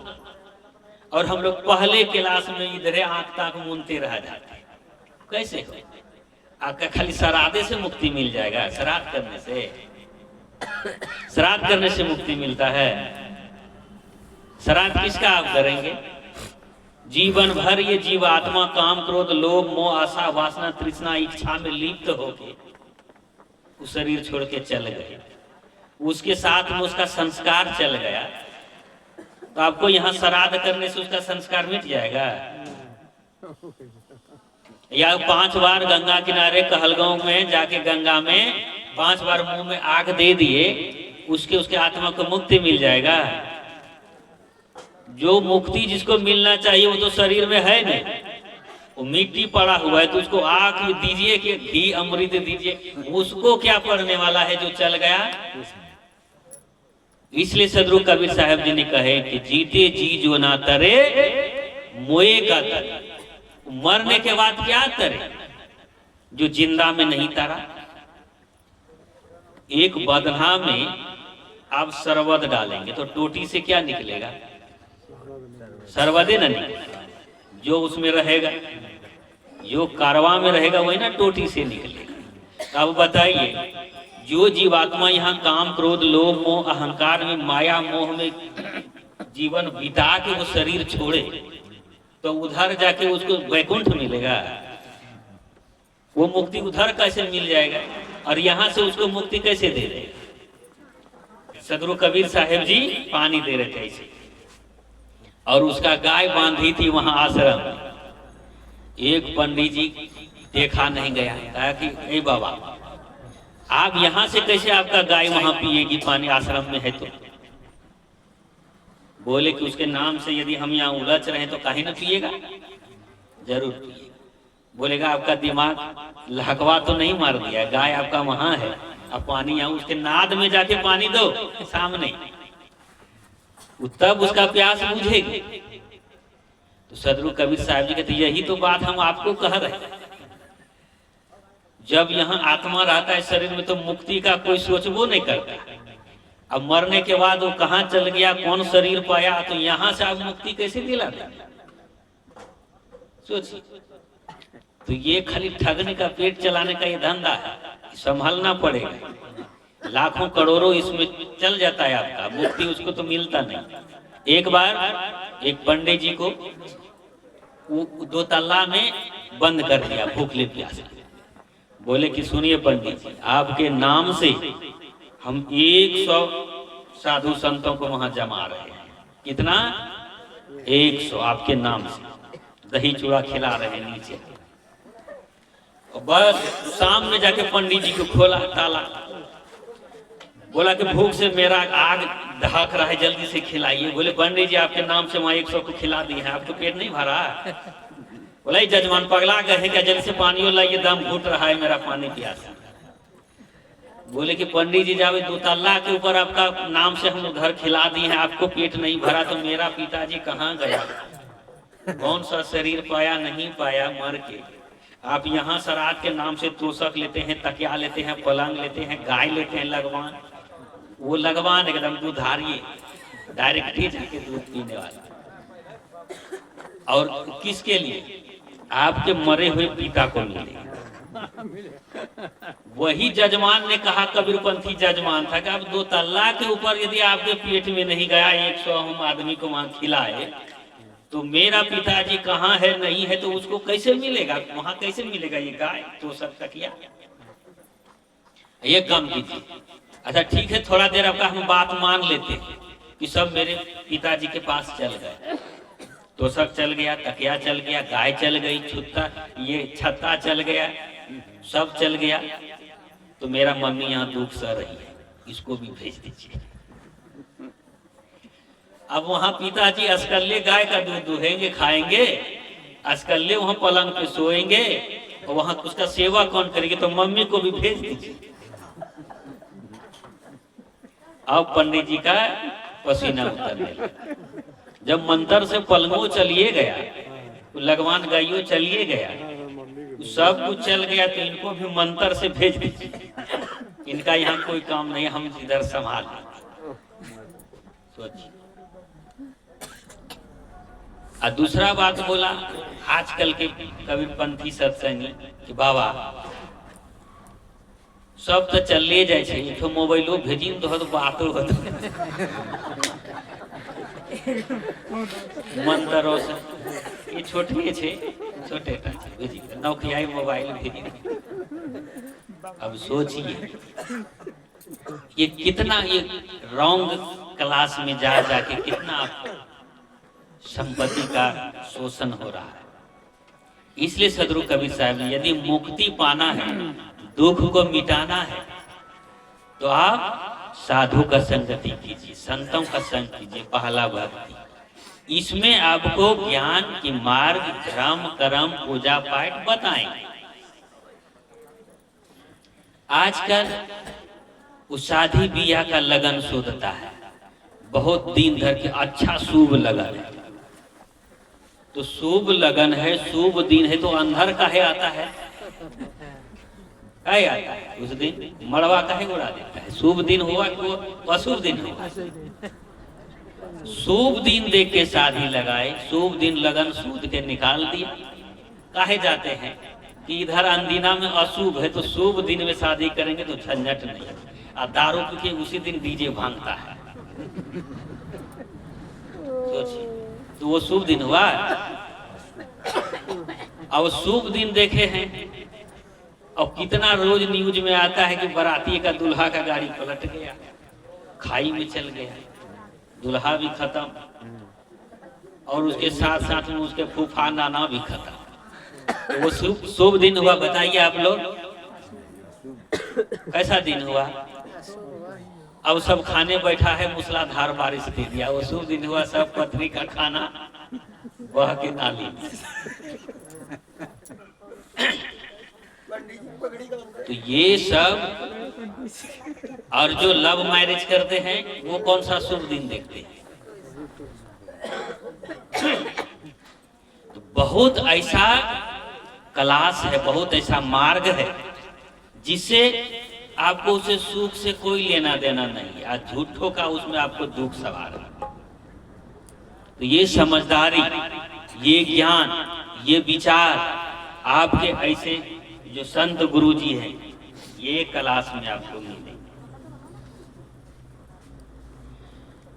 और हम लोग पहले क्लास में इधरे आंख ताक मूंदते रह जाते हैं। कैसे हो? आपका खाली श्राद्धे से मुक्ति मिल जाएगा? श्राद्ध करने से, श्राद्ध करने से मुक्ति मिलता है? श्राद्ध किसका आप करेंगे? जीवन भर ये जीवात्मा काम क्रोध लोभ मोह आशा वासना तृष्णा इच्छा में लिप्त होके उस शरीर छोड़ के चल गए, उसके साथ में उसका संस्कार चल गया, तो आपको यहाँ श्राद्ध करने से उसका संस्कार मिट जाएगा? या 5 बार गंगा किनारे कहलगांव में जाके गंगा में 5 बार मुंह में आग दे दिए, उसके आत्मा को मुक्ति मिल जाएगा? जो मुक्ति जिसको मिलना चाहिए वो तो शरीर में है नहीं, वो मिट्टी पड़ा हुआ है, तो उसको आग दीजिए कि घी अमृत दीजिए, उसको क्या पड़ने वाला है जो चल गया? इसलिए सदगुरु कबीर साहब जी ने कहे कि जीते जी जो ना तरे मोए का तरे। मरने के बाद क्या तरे जो जिंदा में नहीं तरा? एक बदहा में आप सरवद डालेंगे तो टोटी से क्या निकलेगा? सरवदे न निकलेगा। जो उसमें रहेगा, जो कारवा में रहेगा, वही ना टोटी से निकलेगा। अब बताइए, जो जीवात्मा यहाँ काम क्रोध लोभ मोह अहंकार में माया मोह में जीवन बिता के वो शरीर छोड़े, तो उधर जाके उसको वैकुंठ मिलेगा? वो मुक्ति उधर कैसे मिल जाएगा? और यहाँ से उसको मुक्ति कैसे दे देगा? सदगुरु कबीर साहेब जी पानी दे रहे थे ऐसे, और उसका गाय बांधी थी वहां आश्रम में। एक पंडित जी देखा नहीं गया, कहा कि ए बाबा, आप यहां से कैसे आपका गाय वहां पिएगी, पानी आश्रम में है तो? बोले कि उसके नाम से यदि हम यहाँ उलझ रहे हैं तो काहे न पिएगा? जरूर पिएगा। बोलेगा आपका दिमाग लहकवा तो नहीं मार दिया? गाय आपका वहां है, अब पानी यहाँ उसके नाद में जाके पानी दो सामने, तब उसका प्यास बुझेगी। तो सदगुरु कबीर साहब जी कहते यही तो बात हम आपको कह रहे हैं। जब यहाँ आत्मा रहता है शरीर में तो मुक्ति का कोई सोचबो नहीं करता। अब मरने के बाद वो कहाँ चल गया, कौन शरीर पाया, तो यहाँ से आप मुक्ति कैसे दिलाते? सोचिए। तो ये खाली ठगने का, पेट चलाने का ये धंधा है, संभालना पड़ेगा। लाखों करोड़ों इसमें चल जाता है आपका, मुक्ति उसको तो मिलता नहीं। एक बार एक पंडित जी को 2 तल्ला में बंद कर दिया भूखले प्यासे। बोले कि सुनिए पंडित जी, आपके नाम से हम 100 साधु संतों को वहां जमा रहे हैं। कितना? 100 आपके नाम से दही चूड़ा खिला रहे हैं नीचे। और बस शाम में जाके पंडित जी को खोला ताला, बोला कि भूख से मेरा आग दहक रहा है, जल्दी से खिलाइए। बोले पंडित जी आपके नाम से वहां 100 को खिला दिए हैं, आपको पेट नहीं भरा? बोला जजमान पगला गए हैं क्या? जल्दी से पानी लाइए, दम घुट रहा है मेरा, पानी प्यासा। बोले कि पंडित जी जब 2 तल्ला के ऊपर आपका नाम से हम उधर खिला दिए हैं, आपको पेट नहीं भरा, तो मेरा पिताजी कहाँ गया? कौन सा शरीर पाया नहीं पाया मर के? आप यहाँ श्राद्ध के नाम से तोशक लेते हैं, तकिया लेते हैं, पलंग लेते हैं, गाय लेते हैं लगवान। वो लगवान एकदम दूधारिये, डायरेक्ट ही जाके दूध पीने वाला। और किसके लिए? आपके मरे हुए पिता को मिलेगा। वही जजमान ने कहा, कबीरपंथी जजमान था कि अब 2 तल्ला के ऊपर यदि आपके पेट में नहीं गया 100 हम आदमी को वहां खिलाए, तो मेरा पिताजी कहाँ है नहीं है, तो उसको कैसे मिलेगा? वहां कैसे मिलेगा ये गाय तो सब तकिया? ये काम कीजिए। अच्छा ठीक है, थोड़ा देर आपका हम बात मान लेते हैं कि सब मेरे पिताजी के पास चल गए, तो सब चल गया, तकिया चल गया, गाय चल गई, छुत्ता ये छत्ता चल गया, सब चल गया, तो मेरा मम्मी यहाँ दुख सह रही है, इसको भी भेज दीजिए। अब वहां पिताजी असकल्ले गाय का दूध दुहेंगे, खाएंगे, असकल्ले वहां पलंग पे सोएंगे, और वहां उसका सेवा कौन करेगी? तो मम्मी को भी भेज दीजिए। अब पंडित जी का पसीना उतरने लगा। जब मंत्र से पलंगो चलिए गया, लगवान गाइयो चलिए गया, सब कुछ चल गया, तो इनको भी मंत्र से भेज दीजिए, इनका यहाँ कोई काम नहीं, हम इधर संभाल। सोचिए। और दूसरा बात बोला आजकल के कबीरपंथी सत्संगी कि बाबा सब तो चलिए जाए छे, एक मोबाइलो भेजी तो बातो होतो मंत्रों से, ये छोटे छे, छोटे भेजी नौकियाई मोबाइल भेजी। अब सोचिए ये कितना ये रॉन्ग क्लास में जा जाके कितना संपत्ति का शोषण हो रहा है। इसलिए सदगुरु कबीर साहब ने यदि मुक्ति पाना है, दुख को मिटाना है, तो आप साधु का संगति कीजिए, संतों का संग कीजिए, पहला भक्ति। इसमें आपको ज्ञान की मार्ग, धर्म, कर्म, पूजा पाठ बताएंगे। आजकल उस शादी बियाह का लगन शोधता है, बहुत दिन धर के अच्छा शुभ लगन है, तो शुभ लगन है, शुभ दिन है, तो अंधर काहे आता है? क्या आता है उस दिन? मड़वा काहे उड़ा देता है? शुभ दिन हुआ कि अशुभ दिन हुआ? शुभ दिन देख के शादी लगाए, शुभ दिन लगन सूद के निकाल दिया। काहे जाते हैं कि इधर अंदिना में अशुभ है, तो शुभ दिन में शादी करेंगे तो झंझट नहीं, और दारू पी के उसी दिन डीजे भांगता है। सोचिए, तो वो शुभ दिन हुआ? अब शुभ दिन देखे हैं, और कितना रोज न्यूज में आता है कि बाराती का दूल्हा का गाड़ी पलट गया, खाई में चल गया, दूल्हा भी खत्म, और उसके साथ साथ में उसके फूफा नाना भी खत्म। तो वो शुभ दिन हुआ? बताइए आप लोग, कैसा दिन हुआ? अब सब खाने बैठा है, मूसलाधार बारिश दे दिया, वो शुभ दिन हुआ? सब पत्नी का खाना बह के नाली। तो ये सब, और जो लव मैरिज करते हैं वो कौन सा शुभ दिन देखते हैं? तो बहुत ऐसा क्लास है, बहुत ऐसा मार्ग है जिससे आपको उसे सुख से कोई लेना देना नहीं, आज झूठों का उसमें आपको दुख सवार है। तो ये समझदारी, ये ज्ञान, ये विचार आपके ऐसे जो संत गुरु जी हैं, ये क्लास में आपको मिलेंगे।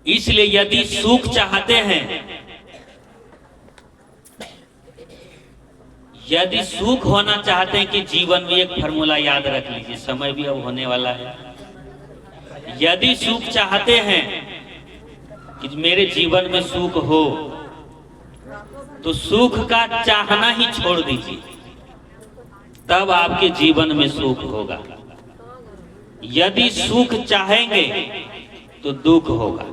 इसलिए यदि सुख चाहते हैं, यदि सुख होना चाहते हैं कि जीवन में एक फॉर्मूला याद रख लीजिए, समय भी अब होने वाला है। यदि सुख चाहते हैं कि मेरे जीवन में सुख हो, तो सुख का चाहना ही छोड़ दीजिए, तब आपके जीवन में सुख होगा। यदि सुख चाहेंगे तो दुख होगा।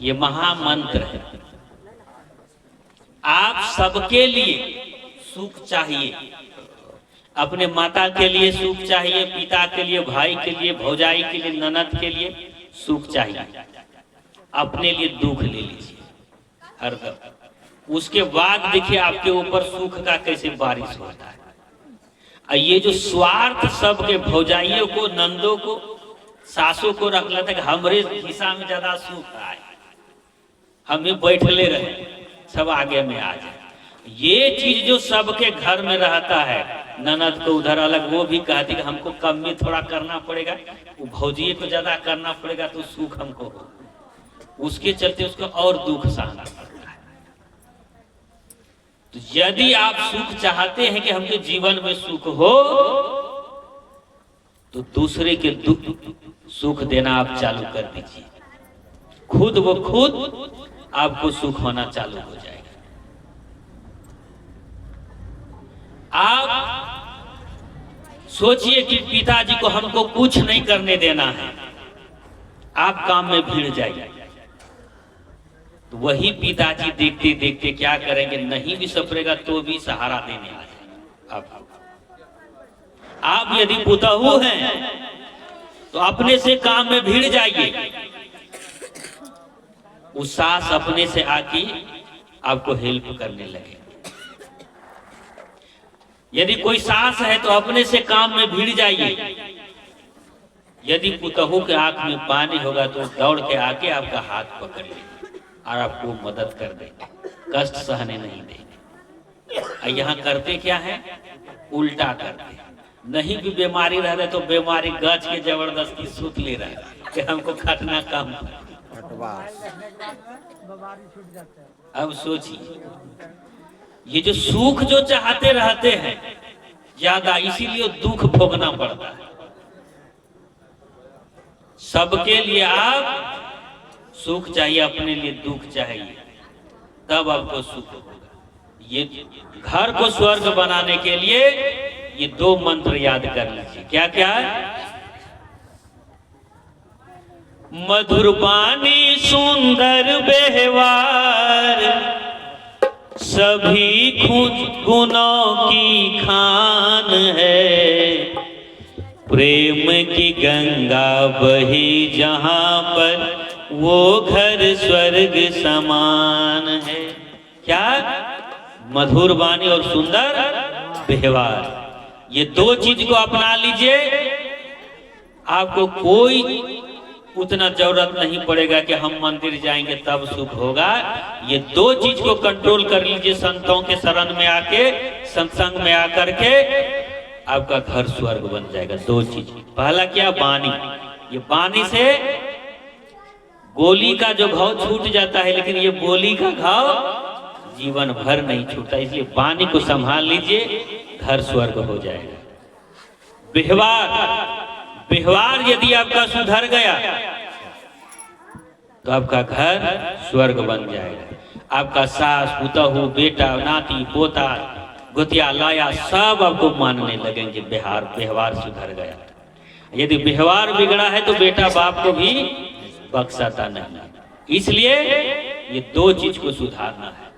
ये महामंत्र है। आप सबके लिए सुख चाहिए, अपने माता के लिए सुख चाहिए, पिता के लिए, भाई के लिए, भौजाई के लिए, ननद के लिए सुख चाहिए, अपने लिए दुख ले लीजिए हरदम। उसके बाद देखिए आपके ऊपर सुख का कैसे बारिश होता है। और ये जो स्वार्थ सबके भौजाइयों को, नंदों को, सासों को रख लेता है कि हमारे हिस्सा में ज्यादा सुख आए, हमें बैठले रहे, सब आगे में आ जाए। ये चीज जो सबके घर में रहता है, ननद को उधर अलग, वो भी कहती है हमको कम में थोड़ा करना पड़ेगा, वो भौजिए को ज्यादा करना पड़ेगा तो सुख हमको हो, उसके चलते उसको और दुख सहना पड़ता है। तो यदि आप सुख चाहते हैं कि हमके जीवन में सुख हो, तो दूसरे के दुख सुख देना आप चालू कर दीजिए, खुद वो खुद आपको सुख होना चालू हो जाएगा। आप सोचिए कि पिताजी को हमको कुछ नहीं करने देना है, आप काम में भिड़ जाइए। तो वही पिताजी देखते देखते क्या करेंगे, नहीं भी सपरेगा तो भी सहारा देने आ जाएगा आपको। आप यदि पुतहु हैं तो अपने से काम में भिड़ जाइए, उस सास अपने से आके आपको हेल्प करने लगे। यदि कोई सास है तो अपने से काम में भिड़ जाइए। यदि पुतहु के आंख में पानी होगा तो दौड़ के आके आपका हाथ पकड़ ले और आपको मदद कर देंगे, कष्ट सहने नहीं देंगे। यहाँ करते क्या है, उल्टा करते हैं। नहीं भी बीमारी रह रहे तो बीमारी गच के जबरदस्ती सूत ले रहा है कि हमको खटना कम। अब सोचिए, ये जो सुख जो चाहते रहते हैं ज्यादा, इसीलिए दुख भोगना पड़ता है। सबके लिए आप सुख चाहिए, अपने लिए दुख चाहिए, तब आपको सुख होगा। ये घर को स्वर्ग बनाने के लिए ये दो मंत्र याद कर लीजिए। क्या क्या है? मधुर वाणी सुंदर व्यवहार, सभी गुणों की खान है। प्रेम की गंगा बही जहां पर, वो घर स्वर्ग समान है। क्या? मधुर वाणी और सुंदर व्यवहार, ये दो चीज को अपना लीजिए, आपको कोई उतना जरूरत नहीं पड़ेगा कि हम मंदिर जाएंगे तब सुख होगा। ये दो चीज को कंट्रोल कर लीजिए, संतों के शरण में आके, सत्संग में आकर के आपका घर स्वर्ग बन जाएगा। दो चीज, पहला क्या? वाणी। ये वाणी से गोली का जो घाव छूट जाता है, लेकिन ये बोली का घाव जीवन भर नहीं छूटता। इसलिए वाणी को संभाल लीजिए, घर स्वर्ग हो जाएगा। व्यवहार, व्यवहार यदि आपका सुधर गया तो आपका घर स्वर्ग बन जाएगा। आपका सास, पुतहु, बेटा, नाती, पोता, गोतिया, लाया सब आपको मानने लगेंगे। व्यवहार सुधर गया। यदि व्यवहार बिगड़ा है तो बेटा बाप को भी बख्शाता नहीं। इसलिए ये दो चीज को सुधारना है।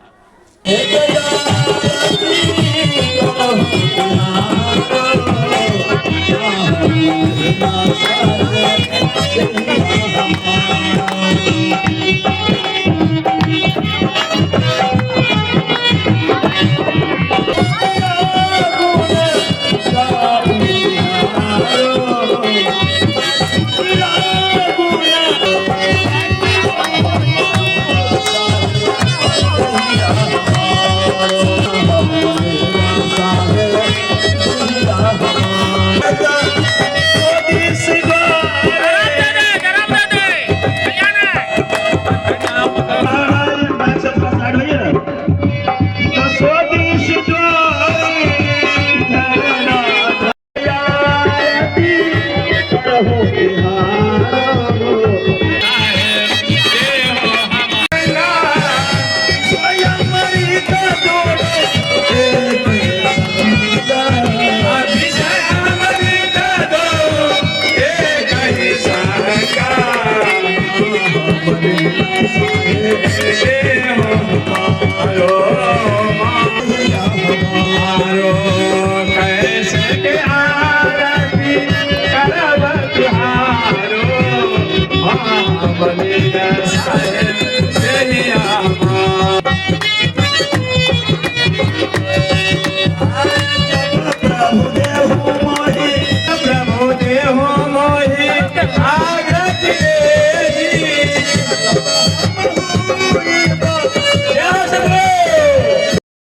Bye.